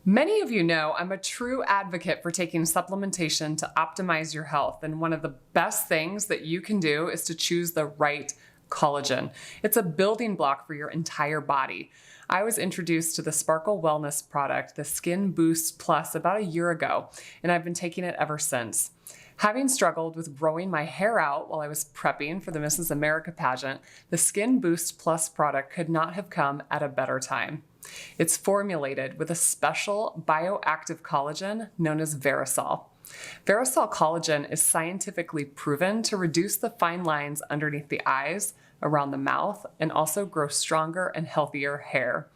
Many of you know I'm a true advocate for taking supplementation to optimize your health, and one of the best things that you can do is to choose the right collagen. It's a building block for your entire body. I was introduced to the Sparkle Wellness product, the Skin Boost Plus, about a year ago, and I've been taking it ever since. Having struggled with growing my hair out while I was prepping for the Mrs. America pageant, the Skin Boost Plus product could not have come at a better time. It's formulated with a special bioactive collagen known as Verisol. Verisol collagen is scientifically proven to reduce the fine lines underneath the eyes, around the mouth, and also grow stronger and healthier hair.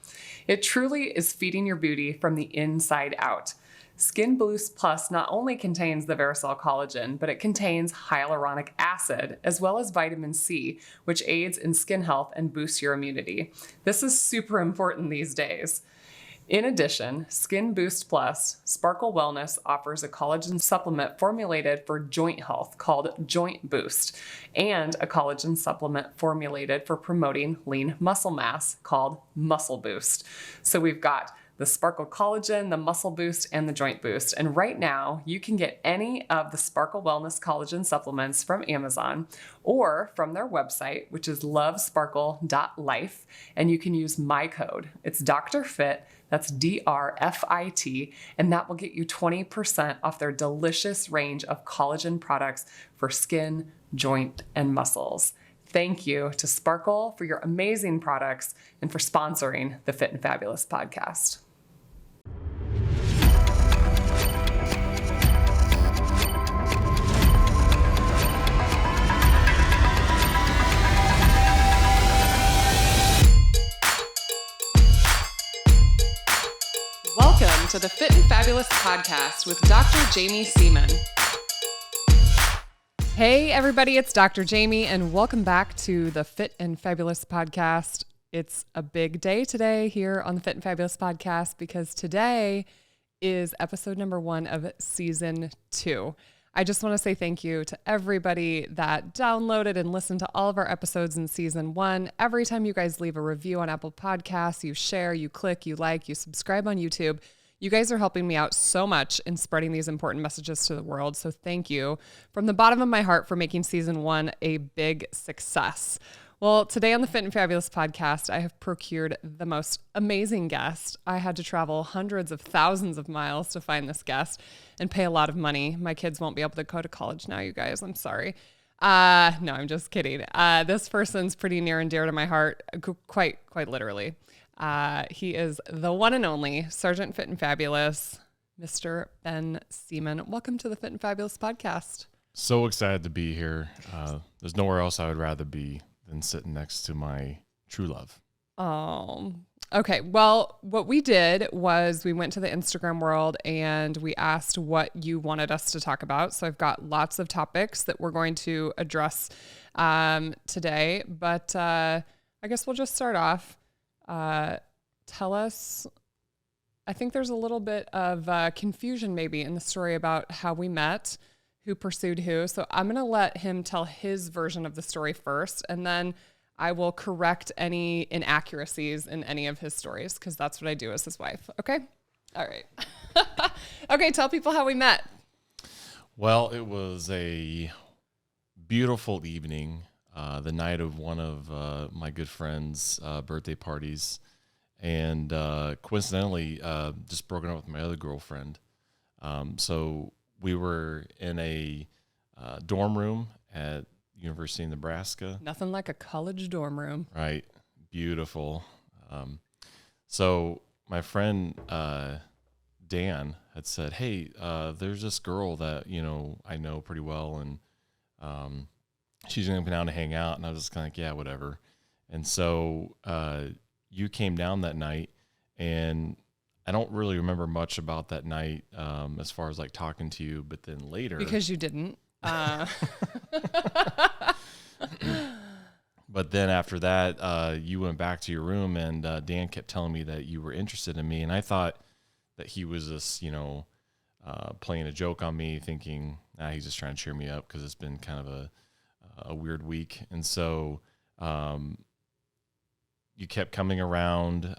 It truly is feeding your beauty from the inside out. Skin Boost Plus not only contains the Verisol collagen, but it contains hyaluronic acid as well as vitamin C, which aids in skin health and boosts your immunity. This is super important these days. In addition, Skin Boost Plus Sparkle Wellness offers a collagen supplement formulated for joint health called Joint Boost, and a collagen supplement formulated for promoting lean muscle mass called Muscle Boost. So we've got the Sparkle Collagen, the Muscle Boost, and the Joint Boost. And right now, you can get any of the Sparkle Wellness collagen supplements from Amazon or from their website, which is lovesparkle.life, and you can use my code. It's Dr. Fit, that's DRFIT, and that will get you 20% off their delicious range of collagen products for skin, joint, and muscles. Thank you to Sparkle for your amazing products and for sponsoring the Fit and Fabulous podcast. Welcome to the Fit and Fabulous podcast with Dr. Jaime Seeman. Hey everybody, it's Dr. Jaime and welcome back to the Fit and Fabulous podcast. It's a big day today here on the Fit and Fabulous podcast because today is episode number 1 of season 2. I just want to say thank you to everybody that downloaded and listened to all of our episodes in season 1. Every time you guys leave a review on Apple Podcasts, you share, you click, you like, you subscribe on YouTube. You guys are helping me out so much in spreading these important messages to the world. So thank you from the bottom of my heart for making season 1 a big success. Well, today on the Fit and Fabulous podcast, I have procured the most amazing guest. I had to travel hundreds of thousands of miles to find this guest and pay a lot of money. My kids won't be able to go to college now, you guys. I'm sorry. No, I'm just kidding. This person's pretty near and dear to my heart, quite literally. He is the one and only Sergeant Fit and Fabulous, Mr. Ben Seeman. Welcome to the Fit and Fabulous podcast. So excited to be here. There's nowhere else I would rather be than sitting next to my true love. Oh, okay. Well, what we did was we went to the Instagram world and we asked what you wanted us to talk about. So I've got lots of topics that we're going to address today, but I guess we'll just start off. Tell us, I think there's a little bit of confusion maybe in the story about how we met, who pursued who. So I'm going to let him tell his version of the story first, and then I will correct any inaccuracies in any of his stories, because that's what I do as his wife. Okay? All right. Okay, tell people how we met. Well, it was a beautiful evening, the night of one of my good friend's birthday parties, and coincidentally just broken up with my other girlfriend. So we were in a dorm room at University of Nebraska. Nothing like a college dorm room. Right. Beautiful. So my friend Dan had said, hey, there's this girl that, I know pretty well, and she's going to come down to hang out. And I was just kind of like, yeah, whatever. And so you came down that night, and I don't really remember much about that night as far as like talking to you, but then later. Because you didn't. But then after that, you went back to your room, and Dan kept telling me that you were interested in me. And I thought that he was just, playing a joke on me, thinking, he's just trying to cheer me up because it's been kind of a weird week. And so you kept coming around.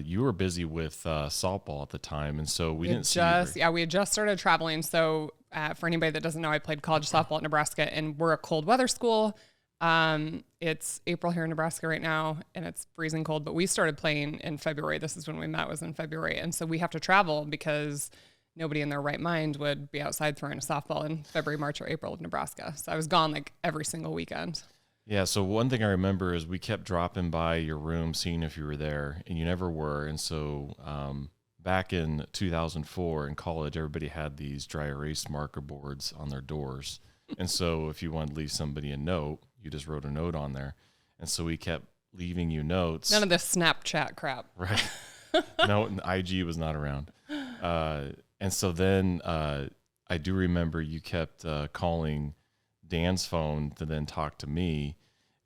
You were busy with softball at the time, and so we didn't see you. We had just started traveling. So for anybody that doesn't know, I played college softball at Nebraska, and we're a cold weather school. It's April here in Nebraska right now, and it's freezing cold, but we started playing in February. This is when we met, was in February. And so we have to travel because nobody in their right mind would be outside throwing a softball in February, March, or April of Nebraska. So I was gone like every single weekend. Yeah, so one thing I remember is we kept dropping by your room, seeing if you were there, and you never were. And so back in 2004 in college, everybody had these dry erase marker boards on their doors. And so if you wanted to leave somebody a note, you just wrote a note on there. And so we kept leaving you notes. None of this Snapchat crap. Right. No, IG was not around. And so then I do remember you kept calling Dan's phone to then talk to me,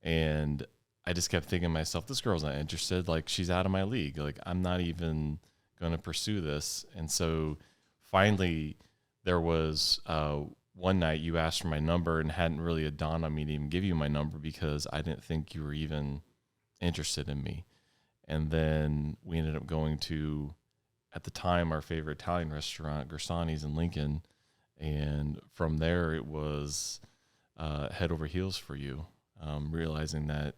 and I just kept thinking to myself, this girl's not interested. Like, she's out of my league. Like, I'm not even going to pursue this. And so finally there was one night you asked for my number, and hadn't really dawned on me to even give you my number because I didn't think you were even interested in me. And then we ended up going to, at the time, our favorite Italian restaurant, Gersani's in Lincoln. And from there it was head over heels for you, realizing that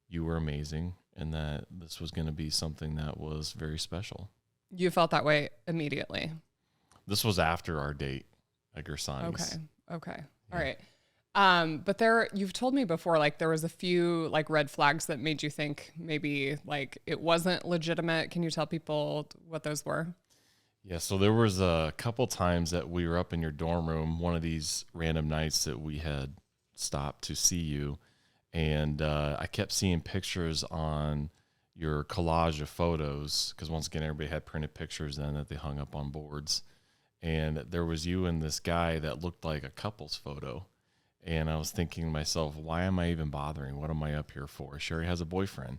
you were amazing and that this was going to be something that was very special. You felt that way immediately? This was after our date at Gersani's. Okay. Yeah. All right. But you've told me before, like there was a few like red flags that made you think maybe like it wasn't legitimate. Can you tell people what those were? Yeah, so there was a couple times that we were up in your dorm room, one of these random nights that we had stopped to see you, and I kept seeing pictures on your collage of photos, because once again, everybody had printed pictures then that they hung up on boards, and there was you and this guy that looked like a couple's photo, and I was thinking to myself, why am I even bothering? What am I up here for? Sherry has a boyfriend,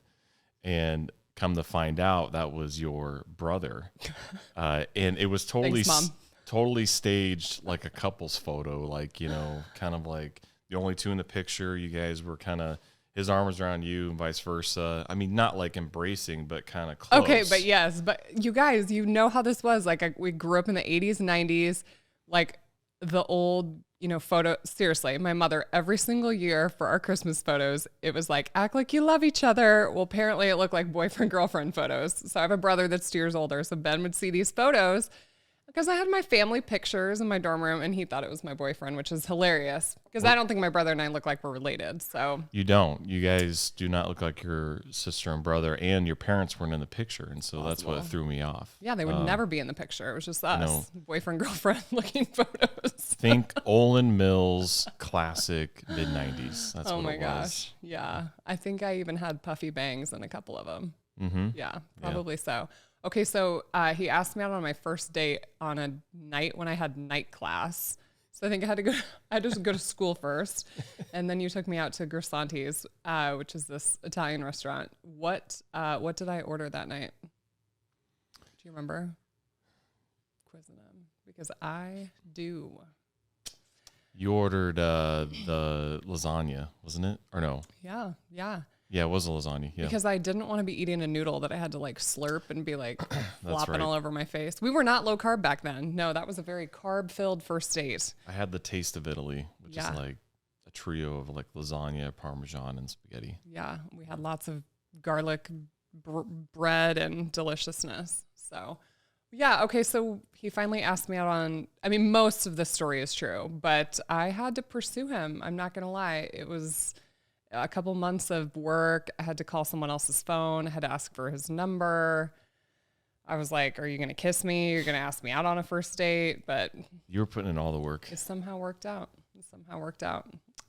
and come to find out that was your brother. And it was totally, Thanks, Mom. totally staged like a couple's photo, like, you know, kind of like the only two in the picture. You guys were kind of, his arm was around you and vice versa. I mean, not like embracing, but kind of close. Okay, but yes, but you guys, you know how this was. Like we grew up in the 80s and 90s, like the old, you know, photo. Seriously, my mother, every single year for our Christmas photos, it was like, act like you love each other. Well, apparently it looked like boyfriend, girlfriend photos. So I have a brother that's 2 years older. So Ben would see these photos because I had my family pictures in my dorm room, and he thought it was my boyfriend, which is hilarious because I don't think my brother and I look like we're related. So you don't. You guys do not look like your sister and brother, and your parents weren't in the picture, and so that's what threw me off. Yeah, they would never be in the picture. It was just us, boyfriend, girlfriend looking photos. Think Olin Mills classic mid-90s. That's oh what my it gosh. was. Yeah. I think I even had puffy bangs in a couple of them. Mm-hmm. Yeah, probably so. Okay, so he asked me out on my first date on a night when I had night class. So I think I had to go to school first, and then you took me out to Gersani's, which is this Italian restaurant. What did I order that night? Do you remember? Quizzing him because I do. You ordered the lasagna, wasn't it? Or no? Yeah. Yeah, it was a lasagna. Yeah. Because I didn't want to be eating a noodle that I had to like slurp and be like flopping right. all over my face. We were not low carb back then. No, that was a very carb filled first date. I had the taste of Italy, which is like a trio of like lasagna, Parmesan, and spaghetti. Yeah, we had lots of garlic bread and deliciousness. So yeah, okay, so he finally asked me out on, I mean, most of the story is true, but I had to pursue him. I'm not going to lie. It was a couple months of work. I had to call someone else's phone. I had to ask for his number. I was like, are you going to kiss me? You're going to ask me out on a first date? But you were putting in all the work. It somehow worked out.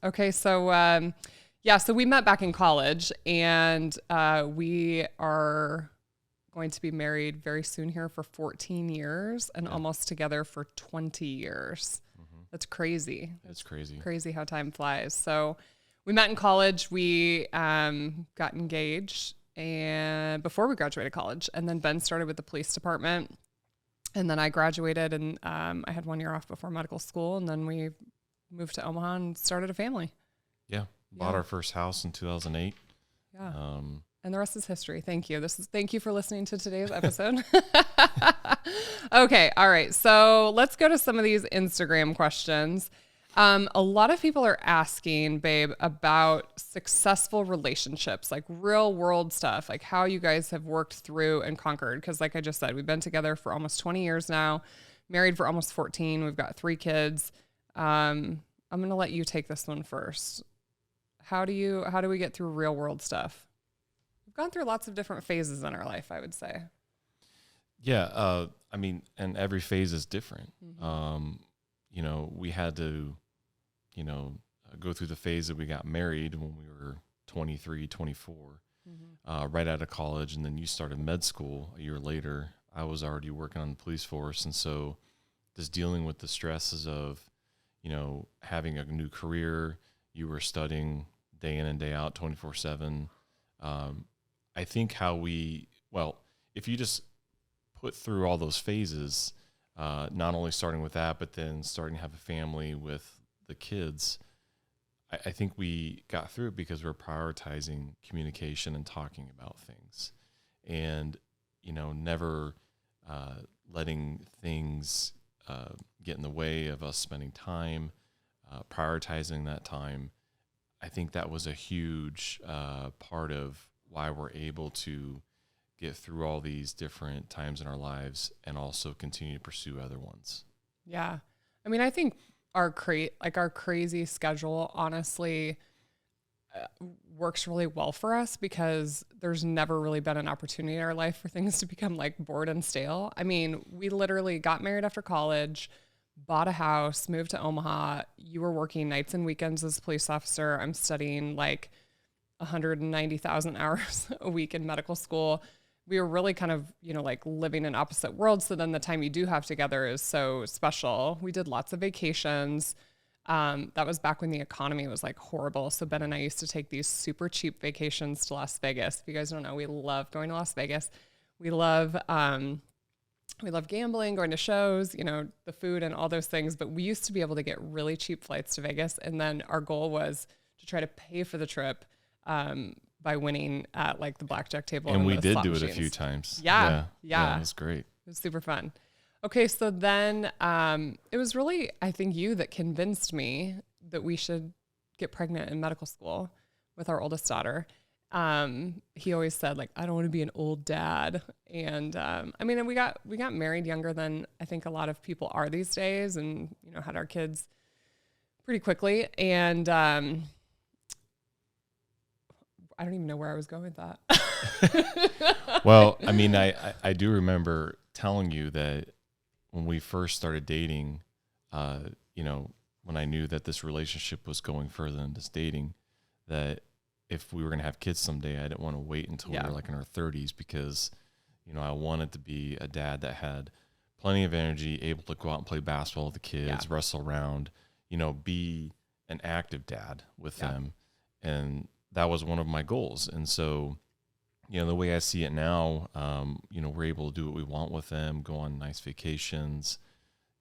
Okay, so so we met back in college, and we are going to be married very soon here for 14 years and almost together for 20 years. Mm-hmm. That's crazy. It's crazy. Crazy how time flies. So we met in college. We got engaged and before we graduated college, and then Ben started with the police department, and then I graduated, and I had 1 year off before medical school, and then we moved to Omaha and started a family. Yeah. Bought our first house in 2008. Yeah. And the rest is history. Thank you. Thank you for listening to today's episode. Okay. All right. So let's go to some of these Instagram questions. A lot of people are asking, babe, about successful relationships, like real world stuff, like how you guys have worked through and conquered. Because like I just said, we've been together for almost 20 years now, married for almost 14. We've got 3 kids. I'm going to let you take this one first. How do we get through real world stuff? We've gone through lots of different phases in our life, I would say. Yeah. I mean, and every phase is different. You know, we had to, you know, go through the phase that we got married when we were 23, 24, right out of college. And then you started med school a year later. I was already working on the police force. And so just dealing with the stresses of, you know, having a new career, you were studying day in and day out, 24/7. I think if you just put through all those phases, not only starting with that, but then starting to have a family with the kids, I think we got through it because we're prioritizing communication and talking about things, and, you know, never letting things get in the way of us spending time, prioritizing that time. I think that was a huge part of why we're able to get through all these different times in our lives and also continue to pursue other ones. Yeah. I mean, I think our crazy schedule honestly works really well for us because there's never really been an opportunity in our life for things to become like bored and stale. I mean, we literally got married after college, bought a house, moved to Omaha. You were working nights and weekends as a police officer. I'm studying like 190,000 hours a week in medical school. We were really kind of, you know, like living in opposite worlds. So then the time you do have together is so special. We did lots of vacations. That was back when the economy was like horrible. So Ben and I used to take these super cheap vacations to Las Vegas. If you guys don't know, we love going to Las Vegas. We love gambling, going to shows, you know, the food and all those things. But we used to be able to get really cheap flights to Vegas. And then our goal was to try to pay for the trip by winning at like the blackjack table. And we did do machines. it a few times. Yeah. It was great. It was super fun. Okay, so then it was really, I think, you that convinced me that we should get pregnant in medical school with our oldest daughter. He always said, like, I don't want to be an old dad. And I mean, we got married younger than I think a lot of people are these days, and, you know, had our kids pretty quickly. And I don't even know where I was going with that. Well, I mean, I do remember telling you that when we first started dating, you know, when I knew that this relationship was going further than just dating, that if we were going to have kids someday, I didn't want to wait until we were like in our 30s because, you know, I wanted to be a dad that had plenty of energy, able to go out and play basketball with the kids, wrestle around, you know, be an active dad with them. And that was one of my goals. And so, you know, the way I see it now, you know, we're able to do what we want with them, go on nice vacations,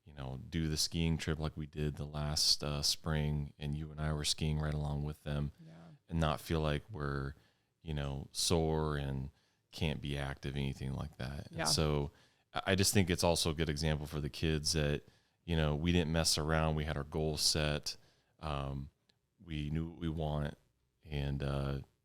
you know, do the skiing trip like we did the last spring, and you and I were skiing right along with them, and not feel like we're, you know, sore and can't be active, anything like that. And so I just think it's also a good example for the kids that, you know, we didn't mess around. We had our goals set. We knew what we want, and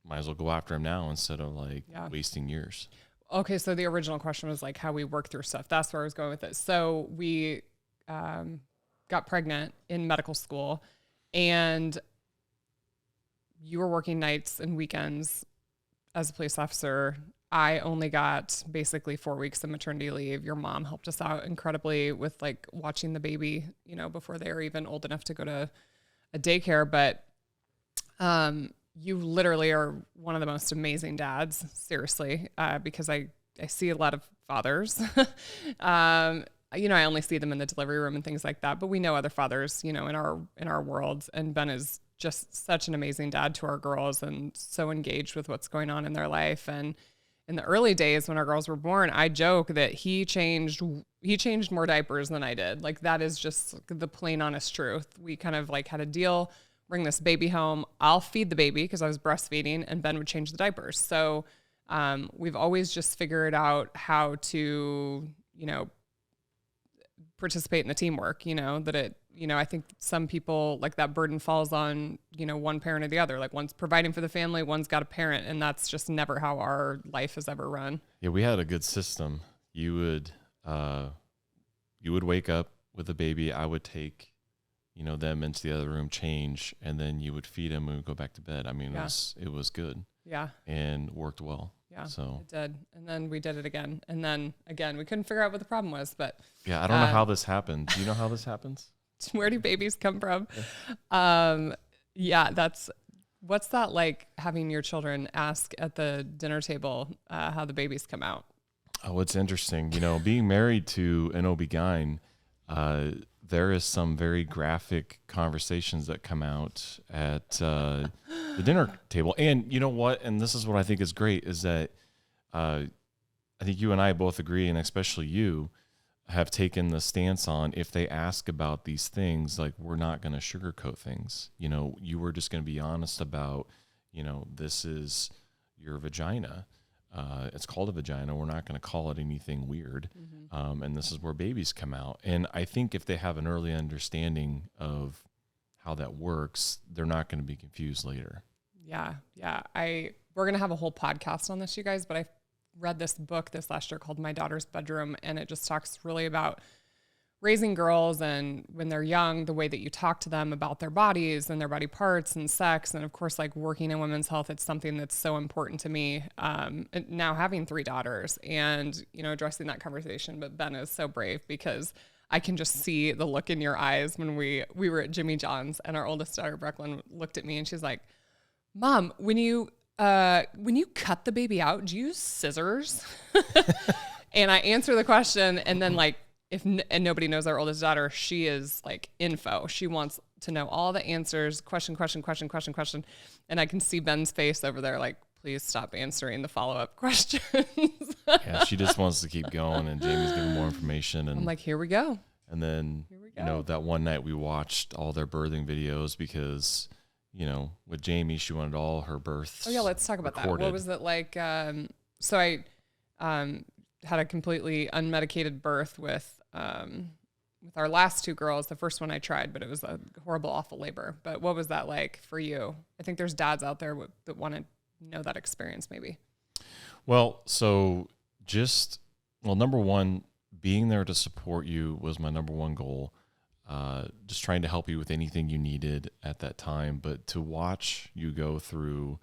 might as well go after them now instead of like wasting years. Okay, so the original question was like how we work through stuff. That's where I was going with it. So we got pregnant in medical school, and you were working nights and weekends as a police officer. I only got basically 4 weeks of maternity leave. Your mom helped us out incredibly with like watching the baby, you know, before they were even old enough to go to a daycare. But you literally are one of the most amazing dads, seriously, because I see a lot of fathers. You know, I only see them in the delivery room and things like that, but we know other fathers, you know, in our world. And Ben is just such an amazing dad to our girls and so engaged with what's going on in their life. And in the early days when our girls were born, I joke that he changed more diapers than I did. Like, that is just the plain honest truth. We kind of like had a deal, bring this baby home. I'll feed the baby because I was breastfeeding, and Ben would change the diapers. So We've always just figured out how to, participate in the teamwork, I think some people like that burden falls on, one parent or the other, like one's providing for the family, one's got a parent, and that's just never how our life has ever run. Yeah, we had a good system. You would wake up with a baby. I would take, them into the other room, change, and then you would feed him and we would go back to bed. I mean, it was good. Yeah. And worked well. Yeah, so it did. And then we did it again. And then again, we couldn't figure out what the problem was, but yeah, I don't know how this happened. Do you know how this happens? Where do babies come from? What's that like having your children ask at the dinner table how the babies come out? Oh, it's interesting. Being married to an OB-GYN, there is some very graphic conversations that come out at the dinner table. And you know what? And this is what I think is great is that I think you and I both agree, and especially you, have taken the stance on if they ask about these things, like we're not going to sugarcoat things. You were just going to be honest about, this is your vagina. It's called a vagina. We're not going to call it anything weird. Mm-hmm. And this is where babies come out. And I think if they have an early understanding of how that works, they're not going to be confused later. Yeah. Yeah. We're going to have a whole podcast on this, you guys, but I read this book this last year called My Daughter's Bedroom. And it just talks really about raising girls and when they're young, the way that you talk to them about their bodies and their body parts and sex. And of course, like working in women's health, it's something that's so important to me. Now having 3 daughters and, addressing that conversation, but Ben is so brave because I can just see the look in your eyes when we were at Jimmy John's and our oldest daughter, Brooklyn, looked at me and she's like, Mom, when you cut the baby out, do you use scissors? And I answer the question and then and nobody knows our oldest daughter, she is like info. She wants to know all the answers, question. And I can see Ben's face over there like, please stop answering the follow-up questions. Yeah, she just wants to keep going and Jamie's giving more information. And I'm like, here we go. And then, that one night we watched all their birthing videos because, with Jamie, she wanted all her births. Oh yeah, let's talk about recorded. that. What was it like? So I had a completely unmedicated birth with our last 2 girls. The first one I tried, but it was a horrible, awful labor. But what was that like for you? I think there's dads out there that want to know that experience maybe. Well, number one, being there to support you was my number one goal. Just trying to help you with anything you needed at that time. But to watch you go through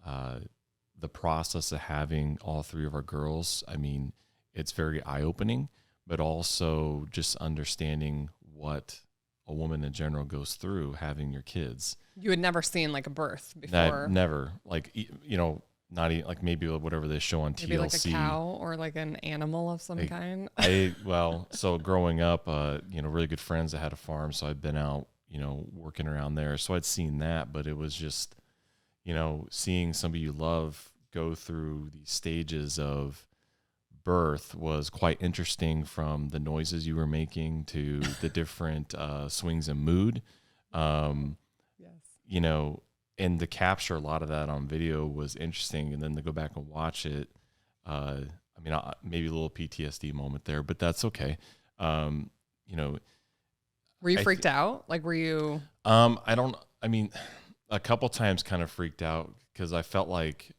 the process of having all 3 of our girls, I mean, it's very eye-opening, but also just understanding what a woman in general goes through having your kids. You had never seen like a birth before? Never. Like, not even, like maybe whatever they show on TLC. Maybe like a cow or like an animal of some kind. So growing up, really good friends that had a farm. So I'd been out, working around there. So I'd seen that, but it was just, seeing somebody you love go through these stages of birth was quite interesting, from the noises you were making to the different swings in mood. Yes. And to capture a lot of that on video was interesting. And then to go back and watch it, maybe a little PTSD moment there, but that's okay. Were you freaked out? Like, were you? A couple times kind of freaked out because I feel like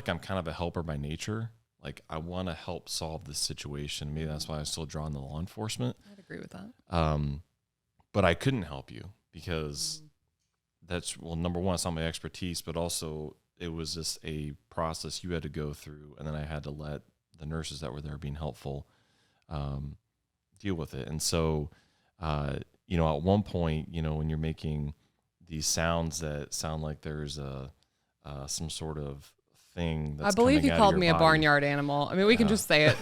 I'm kind of a helper by nature. Like, I want to help solve this situation. Maybe that's why I'm still drawn to law enforcement. I'd agree with that. But I couldn't help you because number one, it's not my expertise, but also it was just a process you had to go through. And then I had to let the nurses that were there being helpful deal with it. And so, at one point, when you're making these sounds that sound like there's some sort of thing that's I believe you called me body. A barnyard animal. I mean, we can just say it.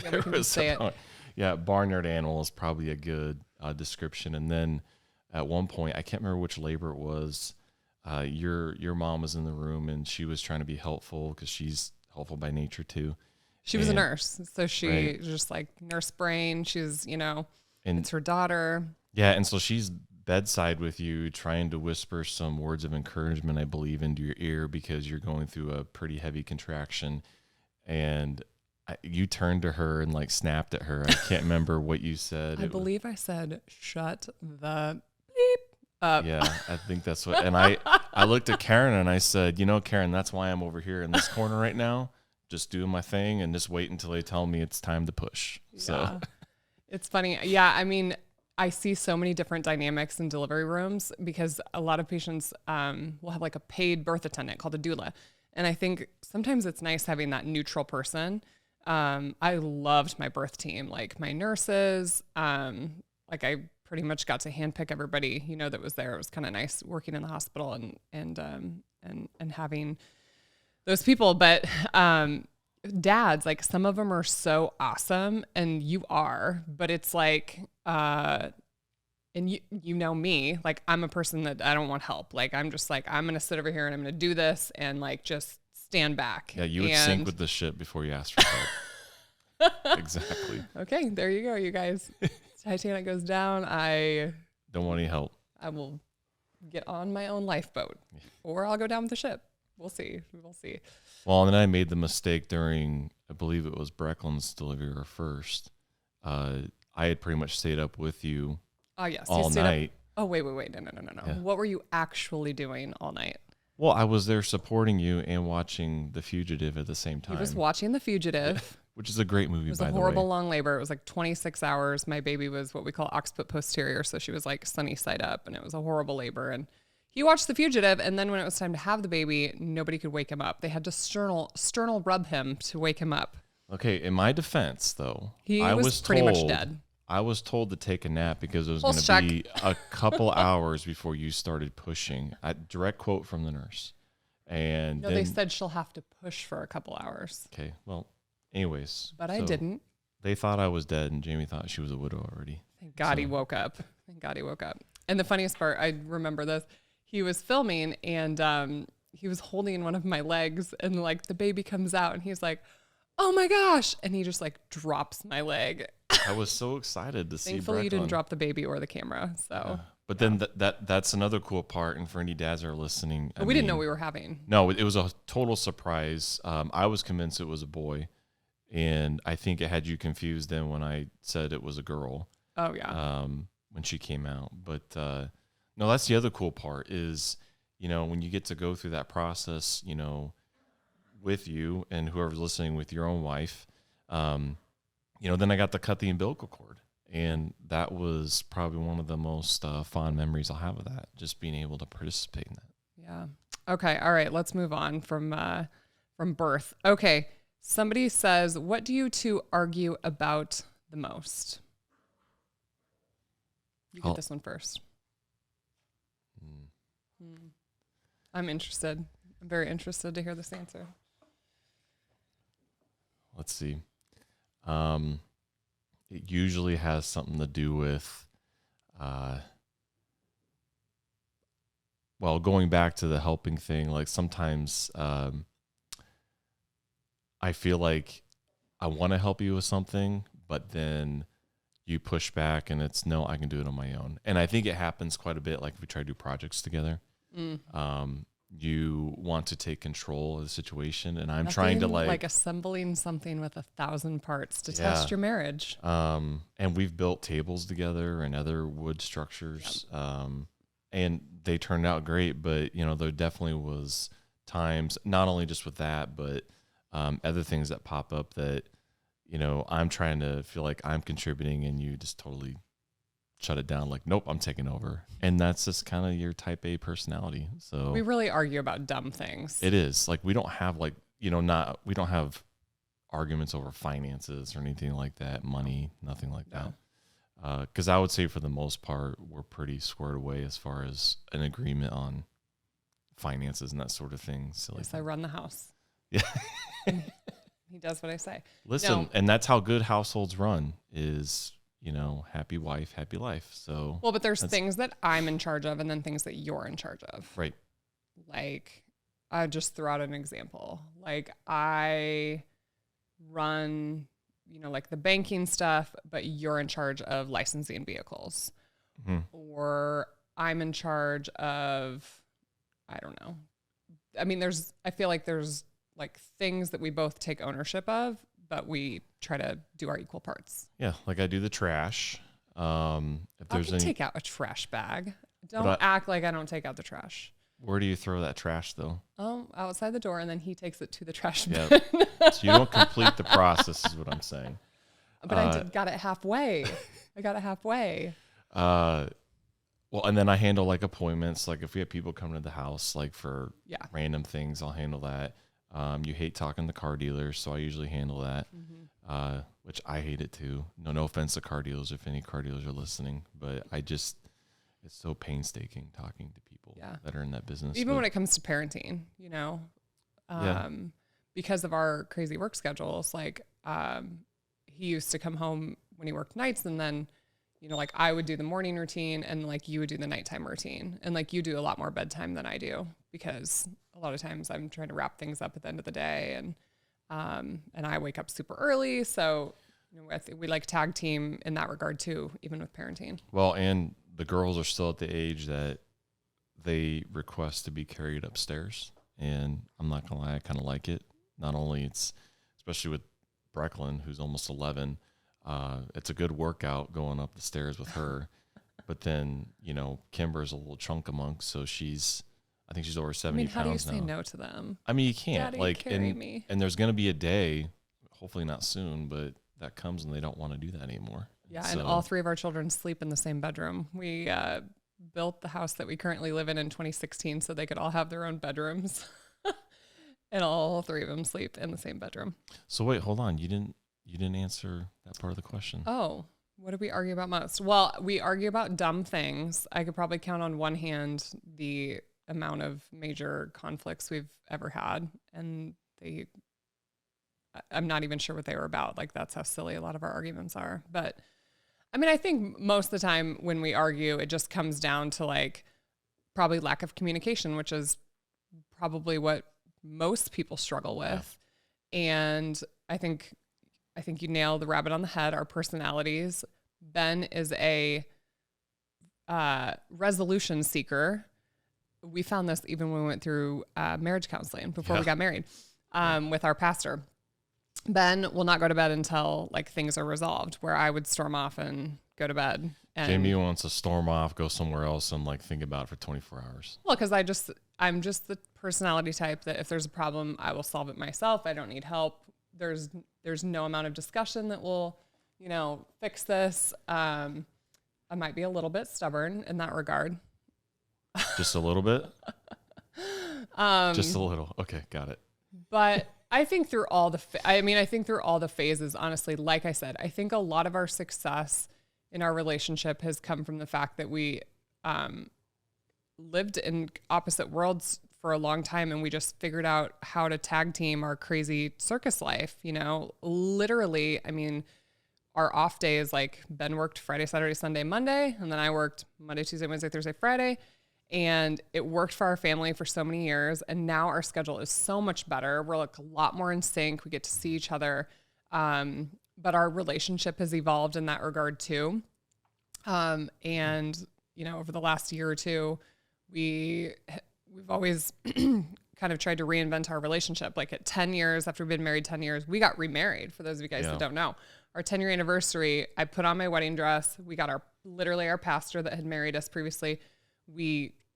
Yeah, we can just say it. Yeah, barnyard animal is probably a good description. And then at one point, I can't remember which labor it was, your mom was in the room and she was trying to be helpful because she's helpful by nature too. She was a nurse, so she just like nurse brain. She's, it's her daughter. Yeah, and so she's bedside with you, trying to whisper some words of encouragement, I believe, into your ear because you're going through a pretty heavy contraction. And you turned to her and like snapped at her. I can't remember what you said. I believe I said, shut the beep up. Yeah, I think that's what. And I looked at Karen and I said, Karen, that's why I'm over here in this corner right now, just doing my thing and just wait until they tell me it's time to push. So Yeah. It's funny. Yeah. I mean, I see so many different dynamics in delivery rooms because a lot of patients will have like a paid birth attendant called a doula. And I think sometimes it's nice having that neutral person. I loved my birth team, like my nurses. Like I pretty much got to handpick everybody, that was there. It was kind of nice working in the hospital and having those people. But dads, like some of them are so awesome, and you are, but it's like, and you know me, like I'm a person that I don't want help. Like I'm just like, I'm gonna sit over here and I'm gonna do this and like just stand back. yeah, you would sink with the ship before you asked for help. Exactly. Okay, there you go, you guys. Titanic goes down. I don't want any help. I will get on my own lifeboat, or I'll go down with the ship. We'll see. Well, and then I made the mistake during, I believe it was Brecklin's delivery or first. I had pretty much stayed up with you yes, all night. Oh, wait. No. Yeah. What were you actually doing all night? Well, I was there supporting you and watching The Fugitive at the same time. He was watching The Fugitive. Which is a great movie, by the way. It was a horrible long labor. It was like 26 hours. My baby was what we call occiput posterior, so she was like sunny side up, and it was a horrible labor. And he watched The Fugitive, and then when it was time to have the baby, nobody could wake him up. They had to sternal rub him to wake him up. Okay, in my defense, though, he was pretty much dead. I was told to take a nap because it was going to be a couple hours before you started pushing. A direct quote from the nurse. And no, they said she'll have to push for a couple hours. Okay, well, anyways. But I didn't. They thought I was dead, and Jamie thought she was a widow already. Thank God he woke up. And the funniest part, I remember this. He was filming, and he was holding one of my legs, and like the baby comes out, and he's like, "Oh my gosh!" And he just like drops my leg. I was so excited to see. Thankfully, you didn't drop the baby or the camera. So, yeah. But then that's another cool part. And for any dads that are listening, we didn't know we were having. No, it was a total surprise. I was convinced it was a boy, and I think it had you confused then when I said it was a girl. Oh yeah. When she came out, but no, that's the other cool part is, when you get to go through that process, with you and whoever's listening with your own wife, then I got to cut the umbilical cord. And that was probably one of the most fond memories I'll have of that, just being able to participate in that. Yeah. Okay. All right. Let's move on from birth. Okay. Somebody says, what do you two argue about the most? You get this one first. I'm interested. I'm very interested to hear this answer. Let's see. It usually has something to do with, going back to the helping thing, like sometimes I feel like I want to help you with something, but then you push back and it's, no, I can do it on my own. And I think it happens quite a bit, like if we try to do projects together. You want to take control of the situation, and I'm trying to like assembling something with 1,000 parts to test your marriage. And we've built tables together and other wood structures, and they turned out great. But there definitely was times, not only just with that, but other things that pop up that I'm trying to feel like I'm contributing, and you just totally shut it down, like, nope, I'm taking over. And that's just kind of your type A personality. So we really argue about dumb things. It is like, we don't have we don't have arguments over finances or anything like that, money, nothing like that. Because I would say for the most part, we're pretty squared away as far as an agreement on finances and that sort of thing. Yes, I run the house. Yeah. He does what I say. Listen, and that's how good households run is, happy wife, happy life. So, well, but there's things that I'm in charge of and then things that you're in charge of. Right. Like, I just throw out an example. Like, I run, like the banking stuff, but you're in charge of licensing vehicles. Mm-hmm. Or I'm in charge of, I don't know. I mean, I feel like there's like things that we both take ownership of, but we try to do our equal parts. Yeah. Like I do the trash. If there's any, take out a trash bag. Don't act like I don't take out the trash. where do you throw that trash though? Oh, outside the door, and then he takes it to the trash bin. So you don't complete the process is what I'm saying. But I got it halfway. Well, and then I handle like appointments. Like if we have people coming to the house, like for Yeah. random things, I'll handle that. You hate talking to car dealers, so I usually handle that, which I hate it too. No offense to car dealers if any car dealers are listening, but it's so painstaking talking to people that are in that business. Even when it comes to parenting, you know, because of our crazy work schedules, like he used to come home when he worked nights, and then, you know, like I would do the morning routine and like you would do the nighttime routine. And like you do a lot more bedtime than I do, because a lot of times I'm trying to wrap things up at the end of the day, and I wake up super early. So, you know, I think we like tag team in that regard too, even with parenting. Well, and the girls are still at the age that they request to be carried upstairs. And I'm not gonna lie, I kind of like it. Not only especially with Brecklin, who's almost 11, it's a good workout going up the stairs with her. But then, you know, Kimber's a little chunk of monk, so I think she's over 70 pounds now. How do you say no to them? I mean, you can't. Daddy, carry me. And there's going to be a day, hopefully not soon, but that comes and they don't want to do that anymore. Yeah, and all three of our children sleep in the same bedroom. We built the house that we currently live in 2016 so they could all have their own bedrooms. And all three of them sleep in the same bedroom. So wait, hold on. You didn't answer that part of the question. Oh, what do we argue about most? Well, we argue about dumb things. I could probably count on one hand the amount of major conflicts we've ever had. And I'm not even sure what they were about. Like, that's how silly a lot of our arguments are. But I mean, I think most of the time when we argue, it just comes down to like probably lack of communication, which is probably what most people struggle with. Yeah. And I think you nailed the rabbit on the head. Our personalities. Ben is a resolution seeker. We found this even when we went through marriage counseling before we got married with our pastor. Ben will not go to bed until like things are resolved, where I would storm off and go to bed. And Jamie wants to storm off, go somewhere else, and like think about it for 24 hours. Well, because I'm just the personality type that if there's a problem, I will solve it myself. I don't need help. There's no amount of discussion that will, you know, fix this. I might be a little bit stubborn in that regard. Just a little bit? Just a little. Okay, got it. But I think through all the phases, honestly, like I said, I think a lot of our success in our relationship has come from the fact that we lived in opposite worlds for a long time, and we just figured out how to tag team our crazy circus life, you know, literally. I mean, our off days, like Ben worked Friday, Saturday, Sunday, Monday, and then I worked Monday, Tuesday, Wednesday, Thursday, Friday. And it worked for our family for so many years. And now our schedule is so much better. We're like a lot more in sync. We get to see each other. But our relationship has evolved in that regard too. And, you know, over the last year or two, we've always kind of tried to reinvent our relationship. Like at 10 years, after we've been married 10 years, we got remarried, for those of you guys that don't know. Our 10-year anniversary, I put on my wedding dress. We got our pastor that had married us previously.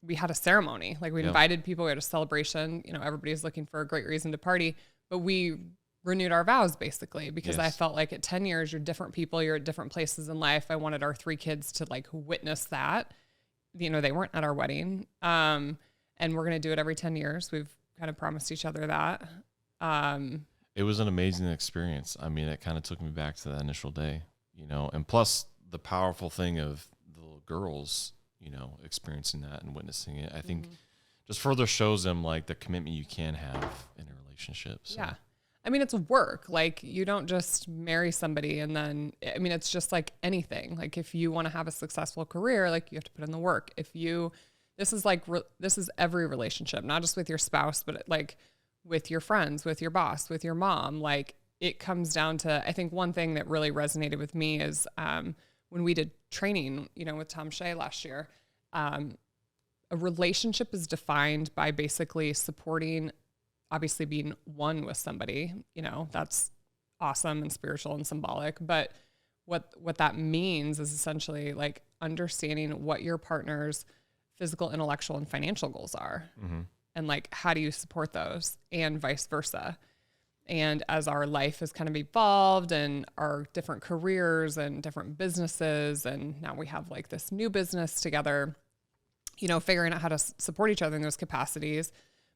We had a ceremony, like we invited people, we had a celebration, you know, everybody's looking for a great reason to party, but we renewed our vows basically, because I felt like at 10 years, you're different people, you're at different places in life. I wanted our 3 kids to like witness that, you know, they weren't at our wedding. And we're going to do it every 10 years. We've kind of promised each other that. It was an amazing experience. I mean, it kind of took me back to that initial day, you know, and plus the powerful thing of the little girls, you know, experiencing that and witnessing it, I think just further shows them like the commitment you can have in a relationship. So. Yeah. I mean, it's work. Like you don't just marry somebody and then, I mean, it's just like anything. Like if you want to have a successful career, like you have to put in the work. This is every relationship, not just with your spouse, but like with your friends, with your boss, with your mom. Like it comes down to, I think one thing that really resonated with me is, when we did training, you know, with Tom Shea last year, a relationship is defined by basically supporting, obviously being one with somebody, that's awesome and spiritual and symbolic. But what that means is essentially like understanding what your partner's physical, intellectual, and financial goals are. Mm-hmm. And like, how do you support those, and vice versa. And as our life has kind of evolved and our different careers and different businesses, and now we have like this new business together, figuring out how to support each other in those capacities.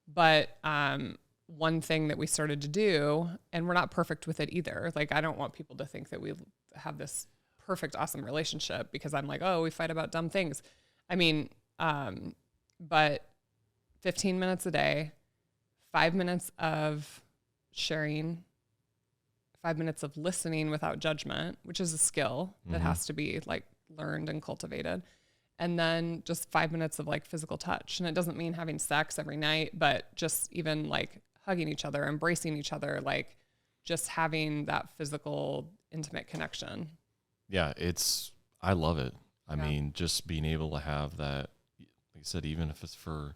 But one thing that we started to do, and we're not perfect with it either. Like, I don't want people to think that we have this perfect, awesome relationship because I'm like, oh, we fight about dumb things. I mean, but 15 minutes a day, 5 minutes of sharing, 5 minutes of listening without judgment, which is a skill that has to be like learned and cultivated. And then just 5 minutes of like physical touch. And it doesn't mean having sex every night, but just even like hugging each other, embracing each other, like just having that physical, intimate connection. Yeah, I love it. I mean, just being able to have that, like I said, even if it's for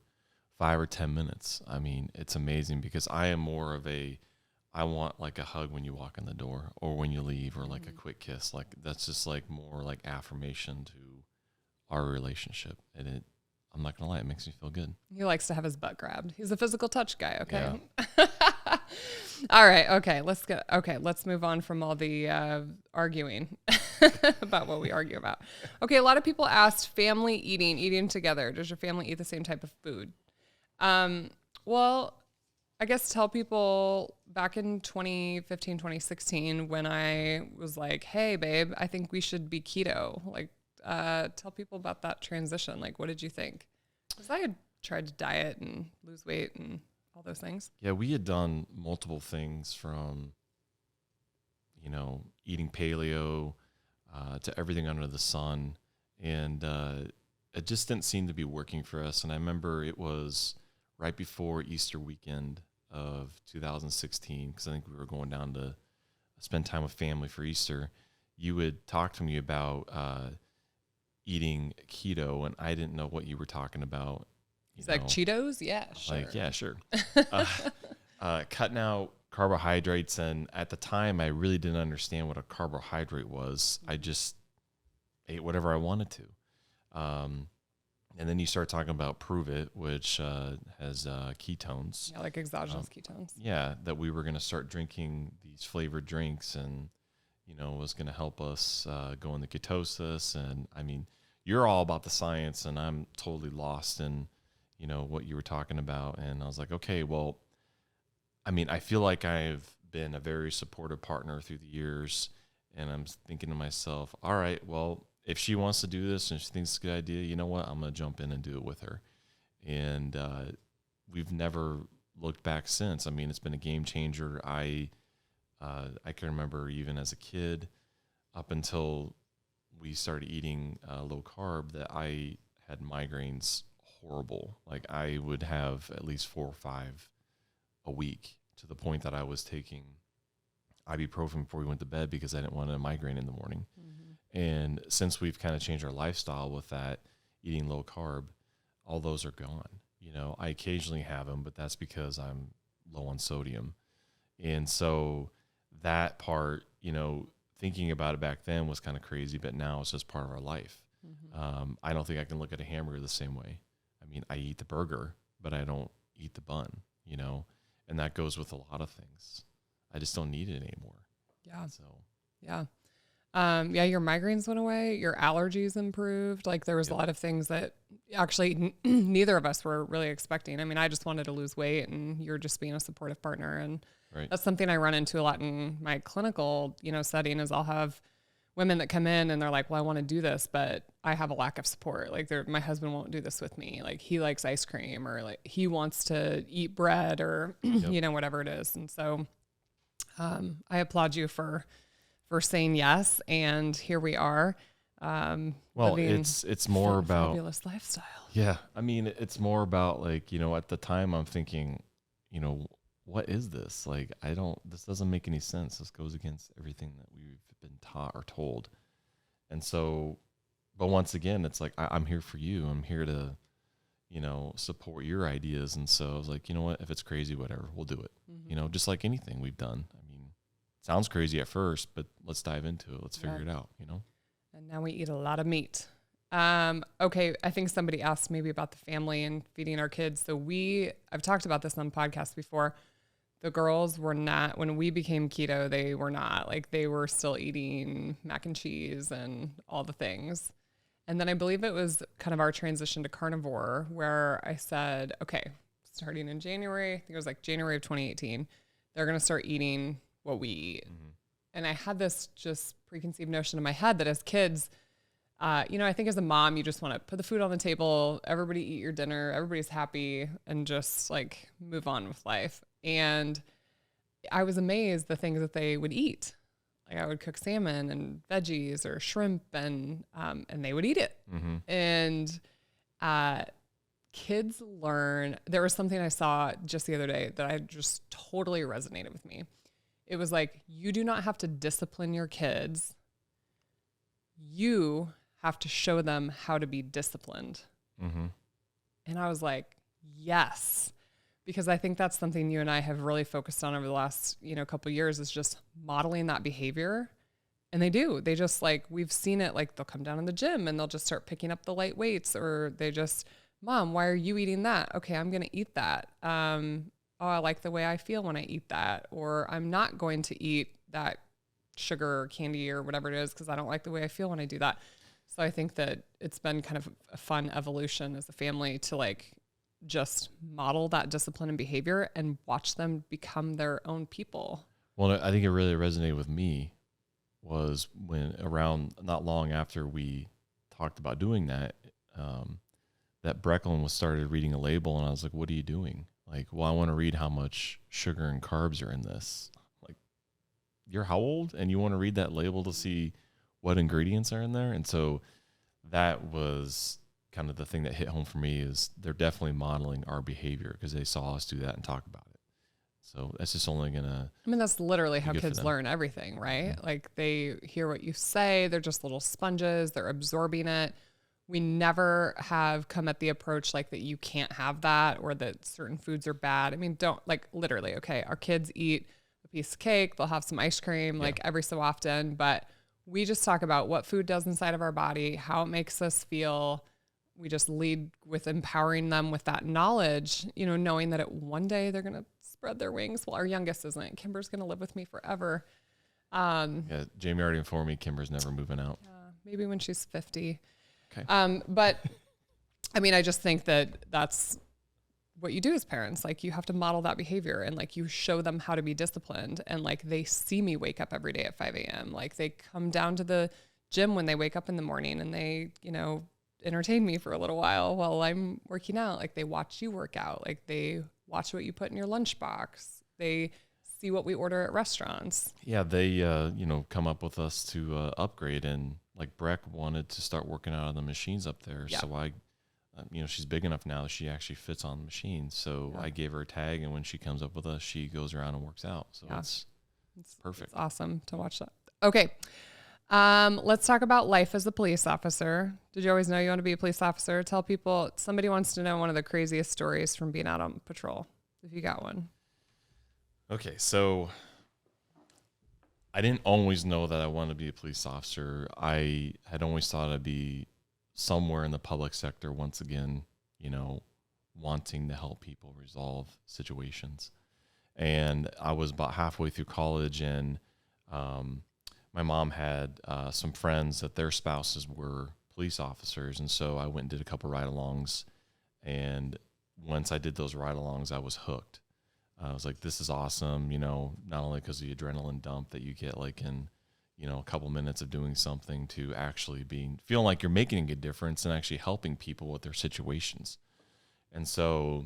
5 or 10 minutes, I mean, it's amazing because I am more of I want like a hug when you walk in the door or when you leave, or like a quick kiss. Like that's just like more like affirmation to our relationship. And I'm not gonna lie, it makes me feel good. He likes to have his butt grabbed. He's a physical touch guy. Okay. Yeah. All right. Okay. Let's move on from all the arguing about what we argue about. Okay. A lot of people asked family eating together. Does your family eat the same type of food? Well, I guess tell people back in 2015, 2016, when I was like, hey babe, I think we should be keto. Like, tell people about that transition. Like, what did you think? Because I had tried to diet and lose weight and all those things. Yeah, we had done multiple things from, eating paleo to everything under the sun. And it just didn't seem to be working for us. And I remember it was right before Easter weekend of 2016, because I think we were going down to spend time with family for Easter. You would talk to me about eating keto, and I didn't know what you were talking about. It's like Cheetos? Yeah, sure. Like, yeah, sure. Cutting out carbohydrates, and at the time, I really didn't understand what a carbohydrate was. I just ate whatever I wanted to. And then you start talking about Prove It, which has ketones. Yeah, like exogenous ketones. Yeah, that we were going to start drinking these flavored drinks, and was going to help us go into ketosis. And I mean, you're all about the science, and I'm totally lost in what you were talking about. And I was like, okay, well, I mean, I feel like I've been a very supportive partner through the years, and I'm thinking to myself, all right, well, if she wants to do this and she thinks it's a good idea, you know what? I'm going to jump in and do it with her. And we've never looked back since. I mean, it's been a game changer. I can remember even as a kid, up until we started eating low carb, that I had migraines horrible. Like I would have at least 4 or 5 a week, to the point that I was taking ibuprofen before we went to bed because I didn't want a migraine in the morning. And since we've kind of changed our lifestyle with that, eating low carb, all those are gone. I occasionally have them, but that's because I'm low on sodium. And so that part, thinking about it back then was kind of crazy, but now it's just part of our life. I don't think I can look at a hamburger the same way. I mean, I eat the burger, but I don't eat the bun, and that goes with a lot of things. I just don't need it anymore. Yeah. So, yeah. Your migraines went away, your allergies improved. Like there was a lot of things that actually neither of us were really expecting. I mean, I just wanted to lose weight, and you're just being a supportive partner. And that's something I run into a lot in my clinical, setting, is I'll have women that come in and they're like, well, I want to do this, but I have a lack of support. Like my husband won't do this with me. Like he likes ice cream, or like he wants to eat bread, or, whatever it is. And so, I applaud you for saying yes, and here we are. Well, it's more about fabulous lifestyle. Yeah, I mean, it's more about like at the time I'm thinking, what is this? Like, this doesn't make any sense. This goes against everything that we've been taught or told. And so, But once again, it's like, I'm here for you. I'm here to, support your ideas. And so I was like, you know what, if it's crazy, whatever, we'll do it. Just like anything we've done. I mean, sounds crazy at first, but let's dive into it. Let's figure it out, And now we eat a lot of meat. Okay. I think somebody asked maybe about the family and feeding our kids. So I've talked about this on podcasts before. The girls were not, when we became keto, they were not. Like, they were still eating mac and cheese and all the things. And then I believe it was kind of our transition to carnivore where I said, okay, starting in January, I think it was like January of 2018, they're going to start eating what we eat. And I had this just preconceived notion in my head that as kids, I think as a mom, you just want to put the food on the table, everybody eat your dinner, everybody's happy, and just like move on with life. And I was amazed the things that they would eat. Like, I would cook salmon and veggies or shrimp, and they would eat it. And kids learn. There was something I saw just the other day that I just totally resonated with me. It was like, you do not have to discipline your kids. You have to show them how to be disciplined. And I was like, yes. Because I think that's something you and I have really focused on over the last, couple of years, is just modeling that behavior. And they do. They just, like, we've seen it, like, they'll come down in the gym and they'll just start picking up the light weights, or they just, Mom, why are you eating that? Okay, I'm going to eat that. Oh, I like the way I feel when I eat that. Or I'm not going to eat that sugar or candy or whatever it is because I don't like the way I feel when I do that. So I think that it's been kind of a fun evolution as a family to, like, just model that discipline and behavior and watch them become their own people. Well, I think it really resonated with me was when around not long after we talked about doing that, that Brecklin was started reading a label, and I was like, what are you doing? Like, well, I want to read how much sugar and carbs are in this. Like, you're how old? And you want to read that label to see what ingredients are in there? And so that was kind of the thing that hit home for me, is they're definitely modeling our behavior because they saw us do that and talk about it. So that's just only that's literally how kids learn everything, right? Like, they hear what you say. They're just little sponges. They're absorbing it. We never have come at the approach like that you can't have that, or that certain foods are bad. I mean, don't, like, literally, okay, our kids eat a piece of cake. They'll have some ice cream, like, every so often, but we just talk about what food does inside of our body, how it makes us feel. We just lead with empowering them with that knowledge, knowing that one day they're going to spread their wings. Well, our youngest isn't. Kimber's going to live with me forever. Jamie already informed me Kimber's never moving out. Maybe when she's 50. Okay. But I mean, I just think that that's what you do as parents. Like, you have to model that behavior, and, like, you show them how to be disciplined. And, like, they see me wake up every day at 5 a.m. Like, they come down to the gym when they wake up in the morning, and they, entertain me for a little while I'm working out. Like, they watch you work out. Like, they watch what you put in your lunchbox. They see what we order at restaurants. Yeah, they come up with us to upgrade, and like Breck wanted to start working out on the machines up there. Yep. So I she's big enough now that she actually fits on the machine. So I gave her a tag, and when she comes up with us, she goes around and works out. So it's perfect. It's awesome to watch that. Okay. Let's talk about life as a police officer. Did you always know you want to be a police officer? Tell people, somebody wants to know one of the craziest stories from being out on patrol, if you got one. Okay, so I didn't always know that I wanted to be a police officer. I had always thought I'd be somewhere in the public sector once again, wanting to help people resolve situations. And I was about halfway through college, and my mom had some friends that their spouses were police officers. And so I went and did a couple ride-alongs. And once I did those ride-alongs, I was hooked. I was like, this is awesome, not only because of the adrenaline dump that you get like in, a couple minutes of doing something, to actually feeling like you're making a difference and actually helping people with their situations. And so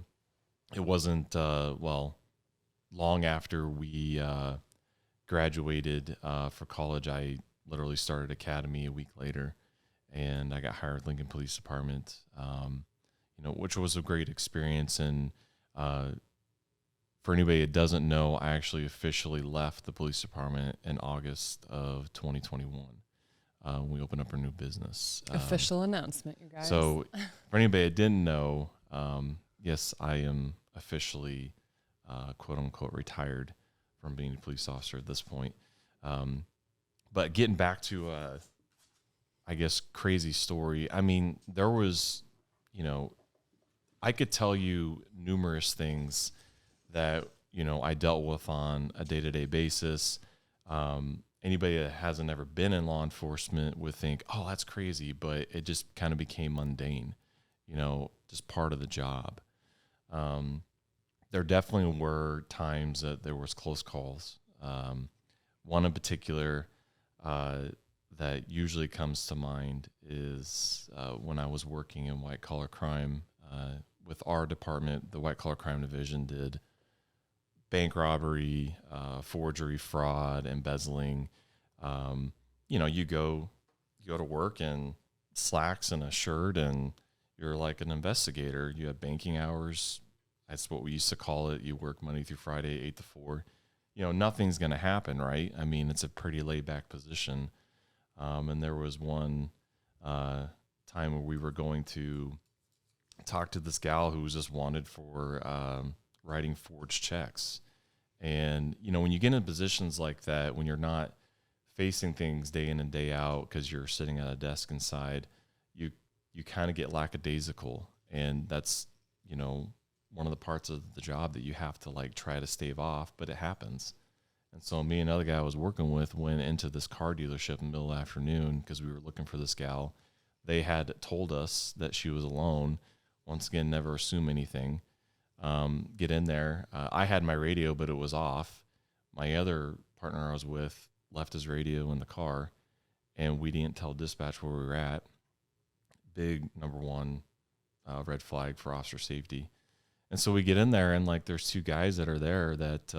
it wasn't, long after we graduated for college, I literally started academy a week later, and I got hired at Lincoln Police Department, which was a great experience. And for anybody that doesn't know, I actually officially left the police department in August of 2021. we opened up our new business. Official announcement, you guys. So for anybody that didn't know, yes, I am officially, quote unquote, retired from being a police officer at this point. But getting back to, I guess, crazy story. I mean, there was, you know, I could tell you numerous things that, you know, I dealt with on a day-to-day basis. Anybody that hasn't ever been in law enforcement would think, oh, that's crazy, but it just kind of became mundane, you know, just part of the job. There definitely were times that there was close calls. One in particular that usually comes to mind is when I was working in white-collar crime with our department. The white-collar crime division did bank robbery, forgery, fraud, embezzling. You know, you go to work in slacks and a shirt, and you're like an investigator. You have banking hours. That's what we used to call it. You work Monday through Friday, 8 to 4. You know, nothing's going to happen, right? I mean, it's a pretty laid-back position. And there was one time where we were going to talk to this gal who was just wanted for writing forged checks. And, you know, when you get in positions like that, when you're not facing things day in and day out because you're sitting at a desk inside, you kind of get lackadaisical. And that's, you know, one of the parts of the job that you have to like try to stave off, but it happens. And so me and another guy I was working with went into this car dealership in the middle of the afternoon because we were looking for this gal. They had told us that she was alone. Once again, never assume anything. Get in there. I had my radio, but it was off. My other partner I was with left his radio in the car, and we didn't tell dispatch where we were at. Big number one red flag for officer safety. And so we get in there, and like there's two guys that are there that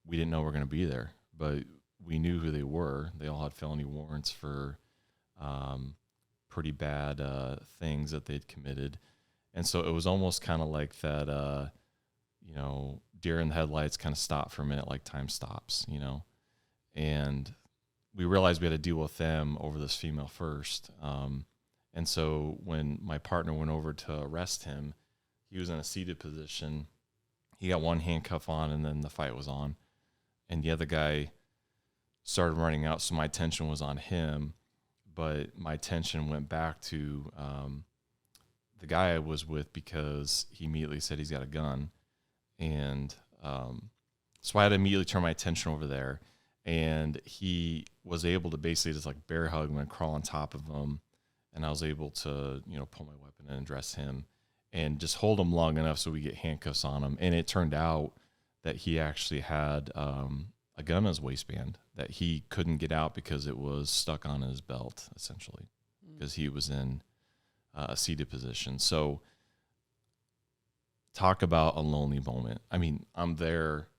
we didn't know were going to be there, but we knew who they were. They all had felony warrants for pretty bad things that they'd committed. And so it was almost kind of like that, you know, deer in the headlights kind of stop for a minute, like time stops, you know. And we realized we had to deal with them over this female first. And so when my partner went over to arrest him, he was in a seated position. He got one handcuff on, and then the fight was on. And the other guy started running out, so my attention was on him. But my attention went back to the guy I was with because he immediately said he's got a gun. And so I had to immediately turn my attention over there. And he was able to basically just like bear hug him and crawl on top of him. And I was able to, you know, pull my weapon and address him and just hold him long enough so we get handcuffs on him. And it turned out that he actually had a gun in his waistband that he couldn't get out because it was stuck on his belt, essentially, because he was in a seated position. So talk about a lonely moment. I mean, I'm there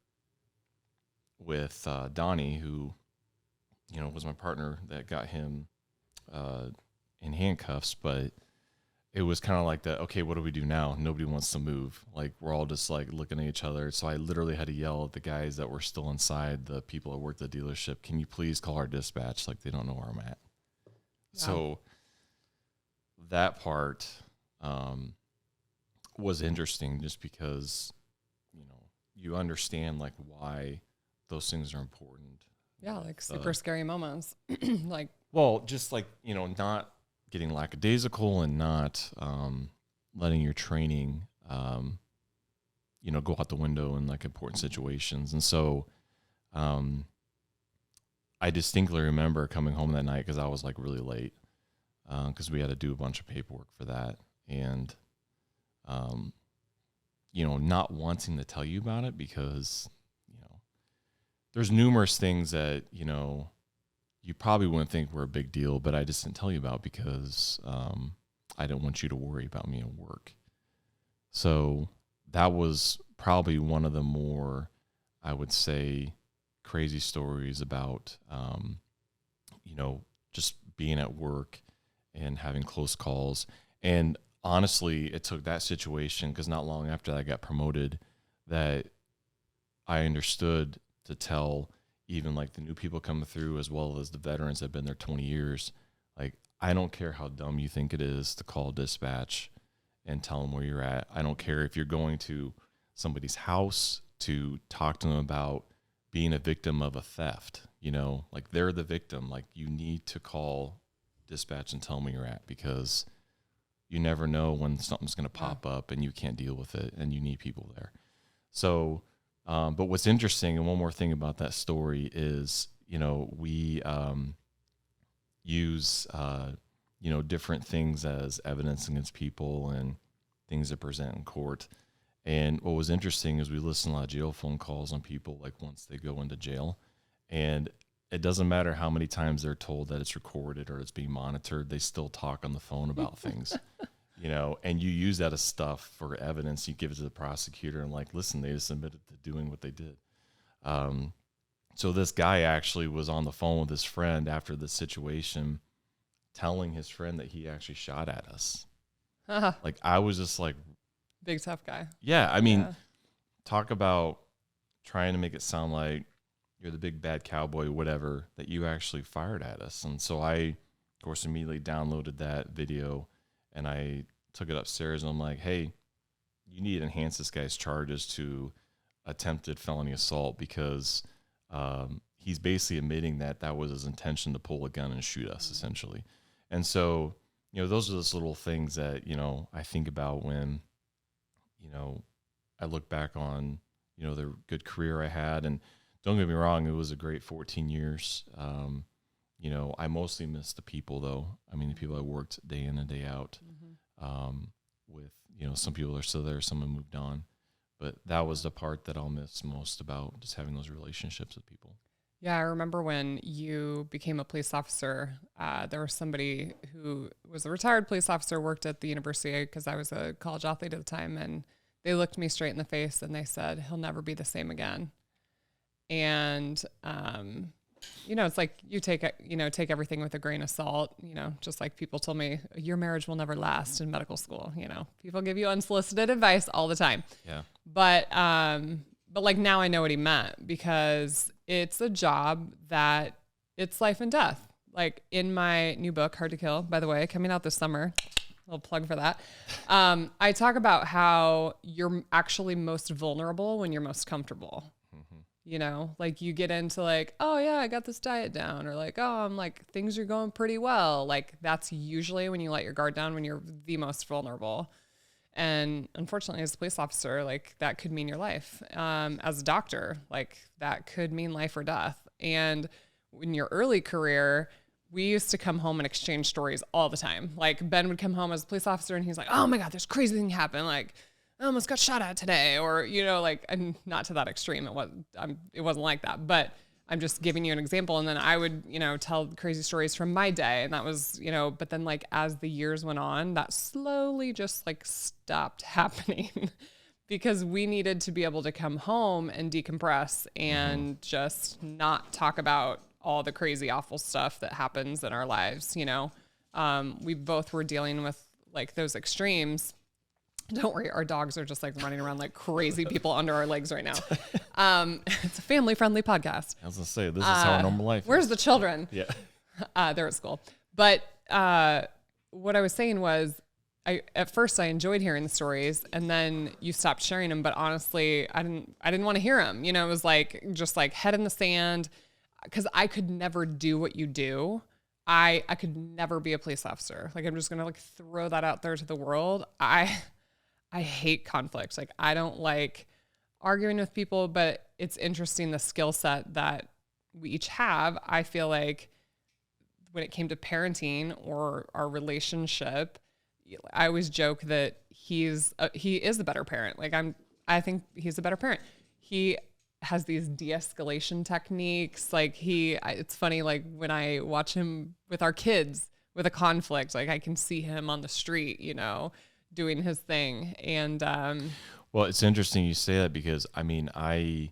with Donnie, who, you know, was my partner that got him in handcuffs, but it was kind of like that, okay, what do we do now? Nobody wants to move. Like, we're all just like looking at each other. So I literally had to yell at the guys that were still inside, the people that worked at the dealership, can you please call our dispatch? Like, they don't know where I'm at. Yeah. So that part was interesting just because, you know, you understand like why those things are important. Yeah, like super scary moments. Like, well, just like, you know, not getting lackadaisical and not letting your training, you know, go out the window in like important situations. And so I distinctly remember coming home that night because I was like really late because we had to do a bunch of paperwork for that. And, you know, not wanting to tell you about it because, you know, there's numerous things that, you know, you probably wouldn't think were a big deal, but I just didn't tell you about because I didn't want you to worry about me at work. So that was probably one of the more, I would say, crazy stories about, you know, just being at work and having close calls. And honestly, it took that situation because not long after I got promoted that I understood to tell even like the new people coming through, as well as the veterans that have been there 20 years. Like, I don't care how dumb you think it is to call dispatch and tell them where you're at. I don't care if you're going to somebody's house to talk to them about being a victim of a theft, you know, like they're the victim. Like, you need to call dispatch and tell them where you're at, because you never know when something's going to pop up and you can't deal with it, and you need people there. So, but what's interesting, and one more thing about that story is, you know, we use, you know, different things as evidence against people and things to present in court. And what was interesting is we listen to a lot of jail phone calls on people, like once they go into jail, and it doesn't matter how many times they're told that it's recorded or it's being monitored, they still talk on the phone about things, you know, and you use that as stuff for evidence. You give it to the prosecutor and like, listen, they just admitted to doing what they did. So this guy actually was on the phone with his friend after the situation, telling his friend that he actually shot at us. Like, I was just like, Big tough guy. yeah, I mean, talk about trying to make it sound like you're the big bad cowboy, whatever, that you actually fired at us. And so I, of course, immediately downloaded that video and I took it upstairs and I'm like, hey, you need to enhance this guy's charges to attempted felony assault, because he's basically admitting that that was his intention to pull a gun and shoot us, essentially. And so, you know, those are those little things that, you know, I think about when, you know, I look back on, you know, the good career I had. And don't get me wrong, it was a great 14 years. You know, I mostly miss the people, though. I mean, the people I worked day in and day out with. You know, some people are still there, some have moved on. But that was the part that I'll miss most about just having those relationships with people. Yeah, I remember when you became a police officer, there was somebody who was a retired police officer, worked at the university, because I was a college athlete at the time, and they looked me straight in the face and they said, he'll never be the same again. And, you know, it's like you take everything with a grain of salt, you know, just like people told me, your marriage will never last in medical school. You know, people give you unsolicited advice all the time. Yeah. But like now I know what he meant, because it's a job that it's life and death. Like in my new book, Hard to Kill, by the way, coming out this summer, a little plug for that. I talk about how you're actually most vulnerable when you're most comfortable. You know, like you get into like, oh yeah, I got this diet down, or like, oh, I'm like, things are going pretty well. Like that's usually when you let your guard down, when you're the most vulnerable. And unfortunately, as a police officer, like that could mean your life. As a doctor, like that could mean life or death. And in your early career, we used to come home and exchange stories all the time. Like Ben would come home as a police officer and he's like, oh my God, this crazy thing happened. Like I almost got shot at today. Or, you know, like, and not to that extreme. It wasn't like that, but I'm just giving you an example. And then I would, you know, tell crazy stories from my day. And that was, you know, but then like as the years went on, that slowly just like stopped happening because we needed to be able to come home and decompress and just not talk about all the crazy, awful stuff that happens in our lives. You know, we both were dealing with like those extremes. Don't worry, our dogs are just like running around like crazy people under our legs right now. It's a family-friendly podcast. I was gonna say, this is how normal life is. Where's the children? Yeah. They're at school. But what I was saying was, at first I enjoyed hearing the stories, and then you stopped sharing them. But honestly, I didn't want to hear them. You know, it was like just like head in the sand, because I could never do what you do. I could never be a police officer. Like I'm just gonna like throw that out there to the world. I hate conflict. Like I don't like arguing with people, but it's interesting the skill set that we each have. I feel like when it came to parenting or our relationship, I always joke that he is a better parent. Like I think he's a better parent. He has these de-escalation techniques. Like it's funny, like when I watch him with our kids with a conflict, like I can see him on the street, you know, doing his thing. And well, it's interesting you say that, because I mean, I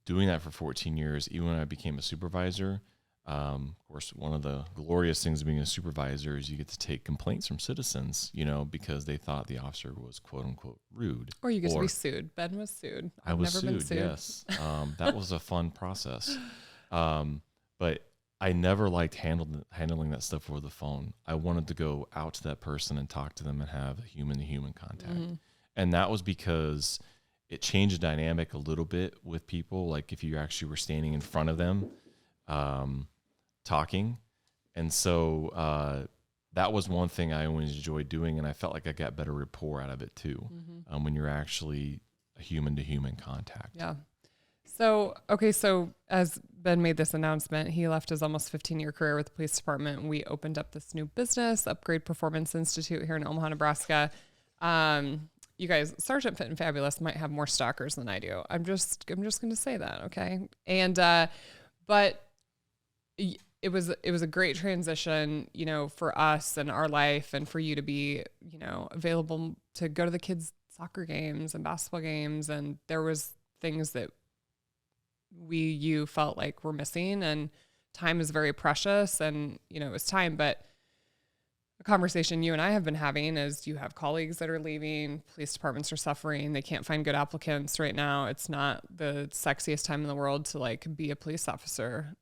doing that for 14 years, even when I became a supervisor, Of course, one of the glorious things of being a supervisor is you get to take complaints from citizens, because they thought the officer was quote unquote rude. Or you get to be sued. Ben was sued. I was never been sued. Yes. That was a fun process. But I never liked handling that stuff over the phone. I wanted to go out to that person and talk to them and have a human-to-human contact. Mm-hmm. And that was because it changed the dynamic a little bit with people. Like if you actually were standing in front of them, talking. And so that was one thing I always enjoyed doing, and I felt like I got better rapport out of it too, when you're actually a human-to-human contact. Yeah. So as Ben made this announcement, he left his almost 15-year career with the police department, and we opened up this new business, Upgrade Performance Institute, here in Omaha, Nebraska. You guys, Sergeant Fit and Fabulous might have more stalkers than I do. I'm just going to say that, okay? And but it was a great transition, for us and our life, and for you to be, available to go to the kids' soccer games and basketball games. And there was things that you felt like were missing, and time is very precious, and, it was time. But a conversation you and I have been having is you have colleagues that are leaving, police departments are suffering. They can't find good applicants right now. It's not the sexiest time in the world to be a police officer.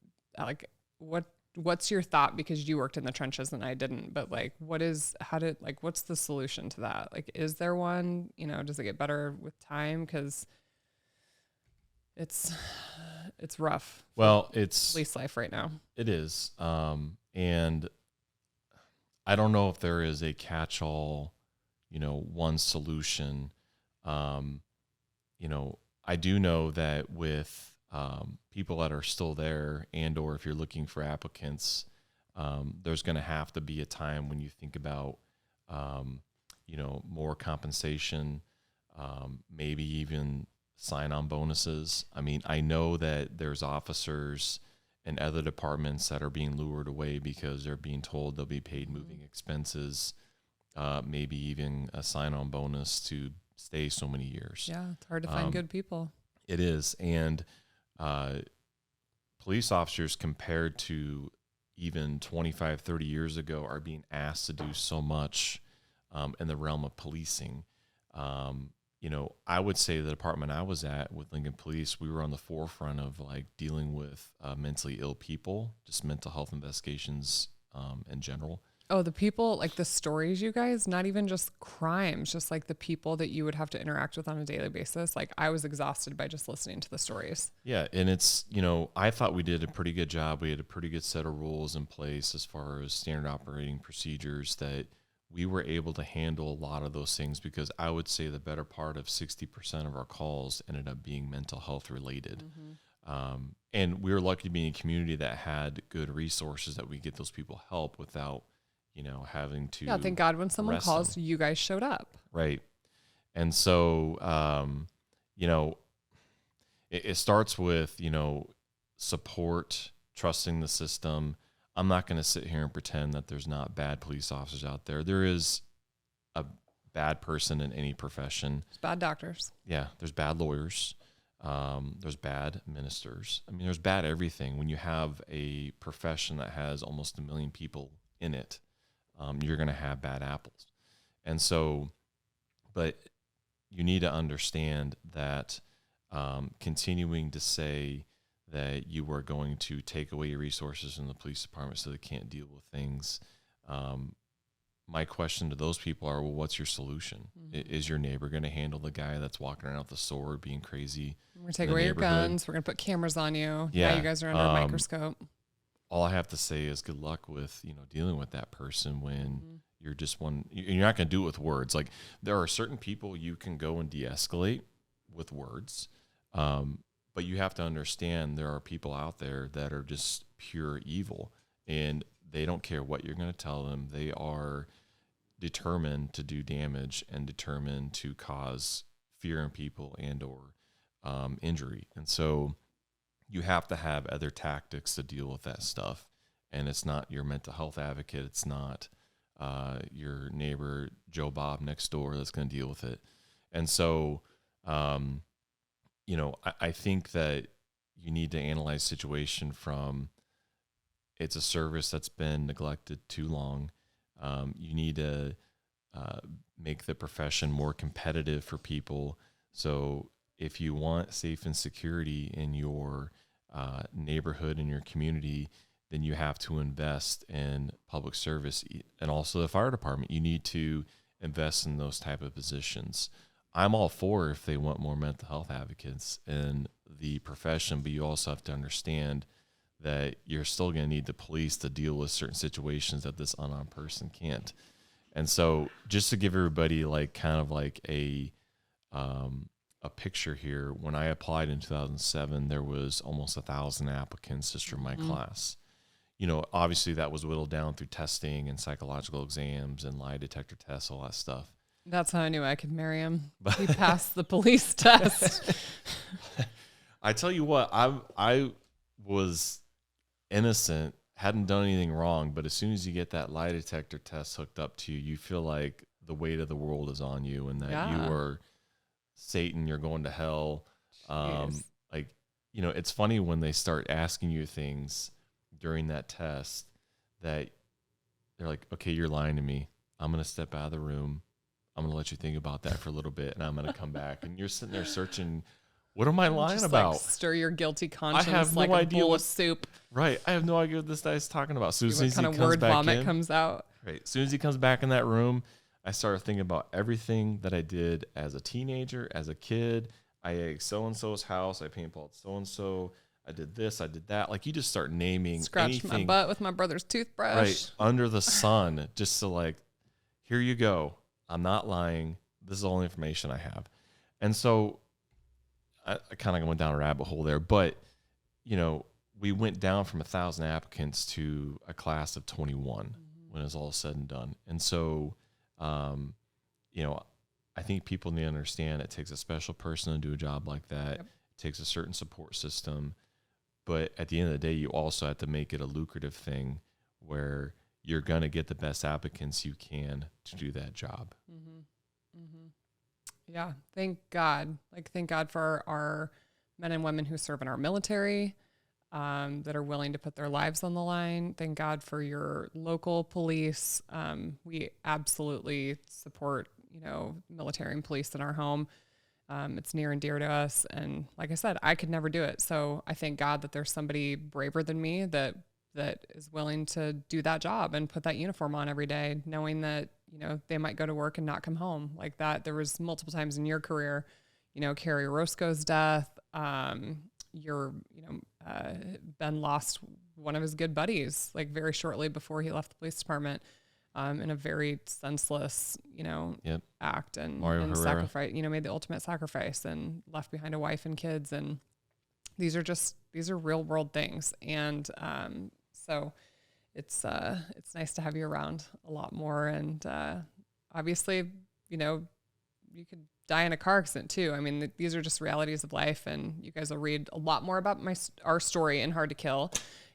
What's your thought? Because you worked in the trenches and I didn't, but what's the solution to that? Is there one, does it get better with time? Cause it's rough. Well, it's police life right now. It is. And I don't know if there is a catch-all, one solution. I do know that with people that are still there, and or if you're looking for applicants, there's going to have to be a time when you think about, more compensation, maybe even sign-on bonuses. I mean, I know that there's officers in other departments that are being lured away because they're being told they'll be paid moving expenses, maybe even a sign-on bonus to stay so many years. Yeah, it's hard to find good people. It is. And police officers, compared to even 25, 30 years ago, are being asked to do so much in the realm of policing. I would say the department I was at with Lincoln Police, we were on the forefront of dealing with mentally ill people, just mental health investigations in general. Oh, the people, the stories, you guys, not even just crimes, just the people that you would have to interact with on a daily basis. I was exhausted by just listening to the stories. Yeah. And it's, I thought we did a pretty good job. We had a pretty good set of rules in place as far as standard operating procedures that we were able to handle a lot of those things, because I would say the better part of 60% of our calls ended up being mental health related. And we were lucky to be in a community that had good resources that we get those people help without, having to. Yeah, thank God when someone calls, you guys showed up. Right. And so, it starts with, support, trusting the system. I'm not going to sit here and pretend that there's not bad police officers out there. There is a bad person in any profession. There's bad doctors. Yeah, there's bad lawyers. There's bad ministers. I mean, there's bad everything. When you have a profession that has almost 1 million people in it, you're going to have bad apples. And so, but you need to understand that continuing to say that you are going to take away your resources from the police department so they can't deal with things. My question to those people are, well, what's your solution? Is your neighbor going to handle the guy that's walking around with a sword being crazy? We're going to take away your guns. We're going to put cameras on you. Yeah, you guys are under a microscope. All I have to say is good luck with, dealing with that person when you're not going to do it with words. There are certain people you can go and de-escalate with words. But you have to understand there are people out there that are just pure evil, and they don't care what you're going to tell them. They are determined to do damage and determined to cause fear in people and or injury. And so you have to have other tactics to deal with that stuff. And it's not your mental health advocate. It's not your neighbor, Joe Bob next door, that's going to deal with it. And so, I think that you need to analyze situation from it's a service that's been neglected too long. You need to make the profession more competitive for people. So if you want safe and security in your neighborhood, in your community, then you have to invest in public service and also the fire department. You need to invest in those type of positions. I'm all for if they want more mental health advocates in the profession, but you also have to understand that you're still going to need the police to deal with certain situations that this unarmed person can't. And so just to give everybody like kind of like a picture here, when I applied in 2007, there was almost 1,000 applicants just from my class. You know, obviously that was whittled down through testing and psychological exams and lie detector tests, all that stuff. That's how I knew I could marry him. He passed the police test. I tell you what, I was innocent, hadn't done anything wrong, but as soon as you get that lie detector test hooked up to you, you feel like the weight of the world is on you and that you are Satan, you're going to hell. Like, you know, it's funny when they start asking you things during that test that they're like, okay, you're lying to me. I'm going to step out of the room. I'm going to let you think about that for a little bit, and I'm going to come back. And you're sitting there searching, what am I lying about? Like, stir your guilty conscience. I have no like idea a bowl what of soup. Right. I have no idea what this guy's talking about. So as soon What as kind he of comes word back vomit in, comes out. right. As soon as he comes back in that room, I started thinking about everything that I did as a teenager, as a kid. I ate so-and-so's house. I paintballed so-and-so. I did this. I did that. Like, you just start naming Scratched anything. my butt with my brother's toothbrush. Right. Under the sun. Just to like, here you go. I'm not lying. This is all the information I have. And so I kind of went down a rabbit hole there. But, you know, we went down from 1,000 applicants to a class of 21 when it's all said and done. And so, you know, I think people need to understand it takes a special person to do a job like that. Yep. It takes a certain support system. But at the end of the day, you also have to make it a lucrative thing where you're going to get the best applicants you can to do that job. Mm-hmm. Mm-hmm. Yeah. Thank God. Like, thank God for our men and women who serve in our military, that are willing to put their lives on the line. Thank God for your local police. We absolutely support, you know, military and police in our home. It's near and dear to us. And like I said, I could never do it. So I thank God that there's somebody braver than me that is willing to do that job and put that uniform on every day, knowing that, you know, they might go to work and not come home like that. There was multiple times in your career, you know, Carrie Roscoe's death, Ben lost one of his good buddies, like very shortly before he left the police department, in a very senseless, you know, act and sacrifice, you know, made the ultimate sacrifice and left behind a wife and kids. And these are real world things. And, so it's nice to have you around a lot more. And, obviously, you know, you could die in a car accident too. I mean, these are just realities of life, and you guys will read a lot more about our story in Hard to Kill.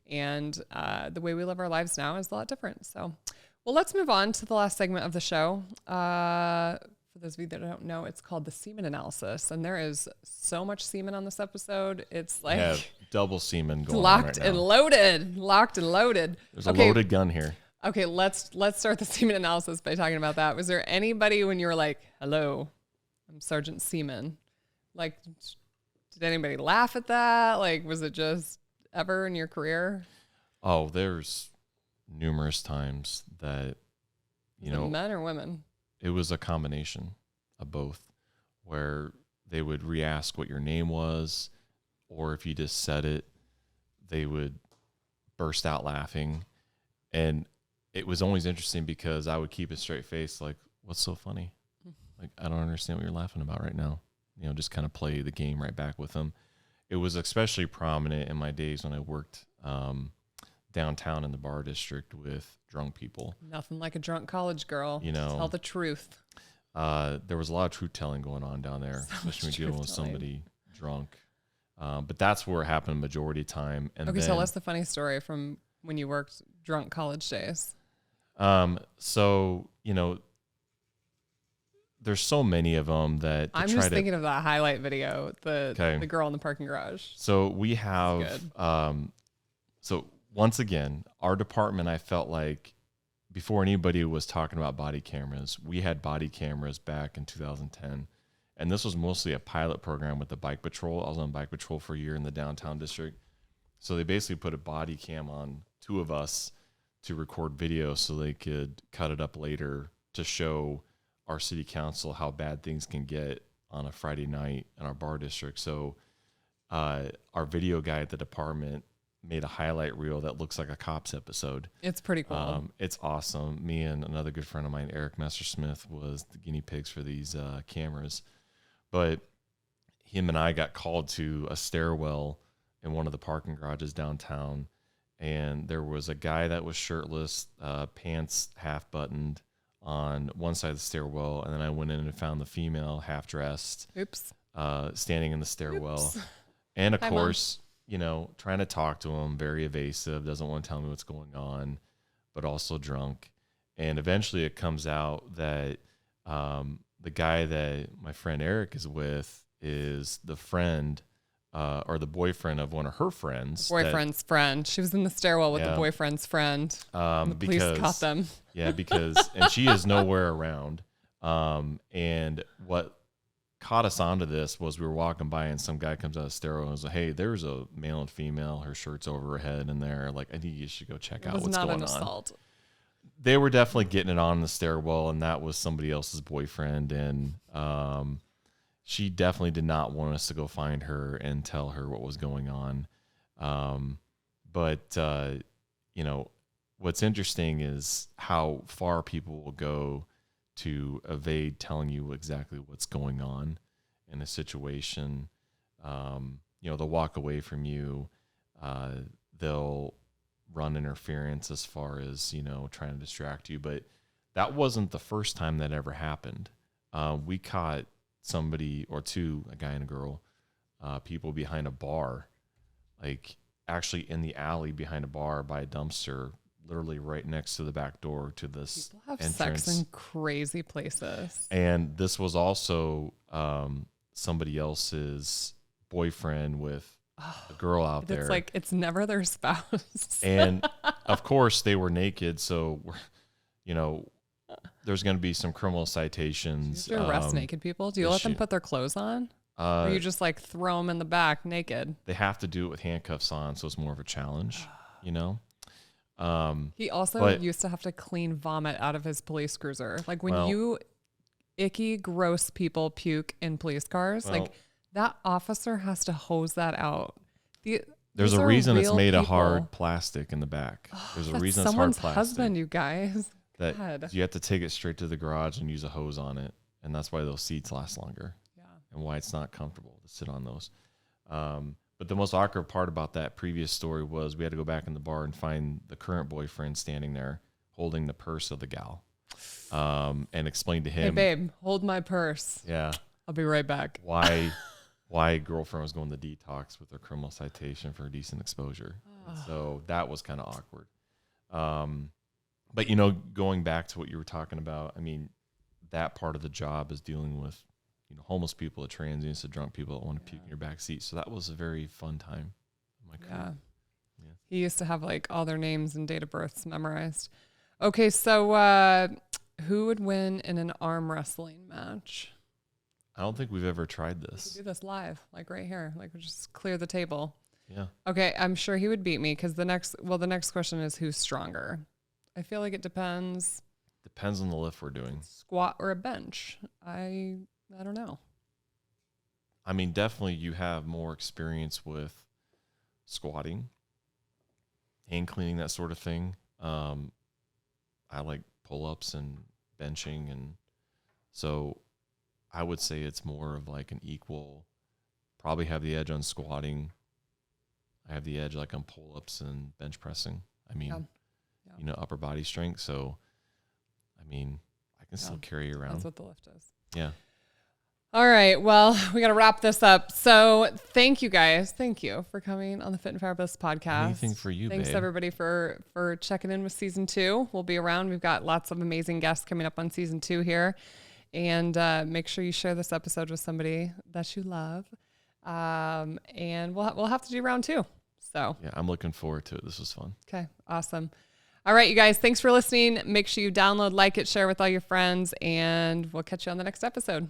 And, the way we live our lives now is a lot different. So, well, let's move on to the last segment of the show. For those of you that don't know, it's called the Semen Analysis. And there is so much semen on this episode. It's like double semen going locked on right and now. Locked and loaded. There's a loaded gun here. Okay, let's start the Semen Analysis by talking about that. Was there anybody when you were like, hello, I'm Sergeant Seeman? Like, did anybody laugh at that? Like, was it just ever in your career? Oh, there's numerous times that, you know, men or women? It was a combination of both, where they would re-ask what your name was, or if you just said it, they would burst out laughing. And it was always interesting because I would keep a straight face, like, what's so funny? Like, I don't understand what you're laughing about right now. You know, just kind of play the game right back with them. It was especially prominent in my days when I worked downtown in the bar district with drunk people. Nothing like a drunk college girl. You know, tell the truth. There was a lot of truth telling going on down there, especially when dealing with somebody drunk. But that's where it happened majority of the time. And okay, tell us the funny story from when you worked drunk college days. So, you know, there's so many of them that I'm just thinking of that highlight video, the girl in the parking garage. So we have, so once again, our department, I felt like before anybody was talking about body cameras, we had body cameras back in 2010. And this was mostly a pilot program with the bike patrol. I was on bike patrol for a year in the downtown district. So they basically put a body cam on two of us to record video so they could cut it up later to show our city council how bad things can get on a Friday night in our bar district. So our video guy at the department made a highlight reel that looks like a Cops episode. It's pretty cool. It's awesome. Me and another good friend of mine, Eric Messersmith, was the guinea pigs for these cameras. But him and I got called to a stairwell in one of the parking garages downtown, and there was a guy that was shirtless, pants half buttoned on one side of the stairwell, and then I went in and found the female half dressed, standing in the stairwell. Oops. And of course, you know, trying to talk to him, very evasive, doesn't want to tell me what's going on, but also drunk. And eventually it comes out that the guy that my friend Eric is with is the friend or the boyfriend of one of her friends. Boyfriend's friend. She was in the stairwell with the boyfriend's friend. The police caught them. Yeah, and she is nowhere around. And what caught us onto this was we were walking by and some guy comes out of the stairwell and was like, hey, there's a male and female, her shirt's over her head in there. Like, I think you should go check out what's going on. It was not an assault. They were definitely getting it on in the stairwell, and that was somebody else's boyfriend. And she definitely did not want us to go find her and tell her what was going on. But you know, what's interesting is how far people will go to evade telling you exactly what's going on in a situation. You know, they'll walk away from you. They'll run interference as far as, you know, trying to distract you. But that wasn't the first time that ever happened. We caught somebody or two, a guy and a girl, people behind a bar, like actually in the alley behind a bar by a dumpster, literally right next to the back door to this People have entrance. Sex in crazy places. And this was also somebody else's boyfriend with a girl out there. It's like, it's never their spouse. And of course they were naked. So, you know, there's going to be some criminal citations. Do you arrest naked people? Do you let them put their clothes on? Or you just like throw them in the back naked? They have to do it with handcuffs on. So it's more of a challenge, you know? He also used to have to clean vomit out of his police cruiser. Like when you icky, gross people puke in police cars, like that officer has to hose that out. There's a reason it's made of hard plastic in the back. There's a reason it's hard plastic. Someone's husband, you guys. That you have to take it straight to the garage and use a hose on it. And that's why those seats last longer. Yeah. And why it's not comfortable to sit on those. But the most awkward part about that previous story was we had to go back in the bar and find the current boyfriend standing there holding the purse of the gal, and explain to him, hey babe, hold my purse. Yeah. I'll be right back. Why girlfriend was going to detox with her criminal citation for decent exposure. So that was kind of awkward. But you know, going back to what you were talking about, I mean, that part of the job is dealing with, you know, homeless people, transients, drunk people that want to puke in your back seat. So that was a very fun time in my career. Yeah. He used to have like all their names and date of births memorized. Okay, so who would win in an arm wrestling match? I don't think we've ever tried this. We could do this live, like right here. Like we just clear the table. Yeah. Okay, I'm sure he would beat me because the next question is who's stronger. I feel like it depends. Depends on the lift we're doing. Squat or a bench. I don't know. I mean, definitely you have more experience with squatting, hand cleaning, that sort of thing. I like pull-ups and benching, and so I would say it's more of like an equal, probably have the edge on squatting. I have the edge like on pull-ups and bench pressing. I mean, you know, upper body strength. So, I mean, I can still carry around. That's what the lift is. Yeah. All right. Well, we got to wrap this up. So thank you guys. Thank you for coming on the Fit and Fabulous podcast. Anything for you, Thanks babe. Everybody for checking in with season 2. We'll be around. We've got lots of amazing guests coming up on season 2 here. And make sure you share this episode with somebody that you love. And we'll have to do round 2. So yeah, I'm looking forward to it. This was fun. okay, awesome. All right, you guys, thanks for listening. Make sure you download, like it, share with all your friends, and we'll catch you on the next episode.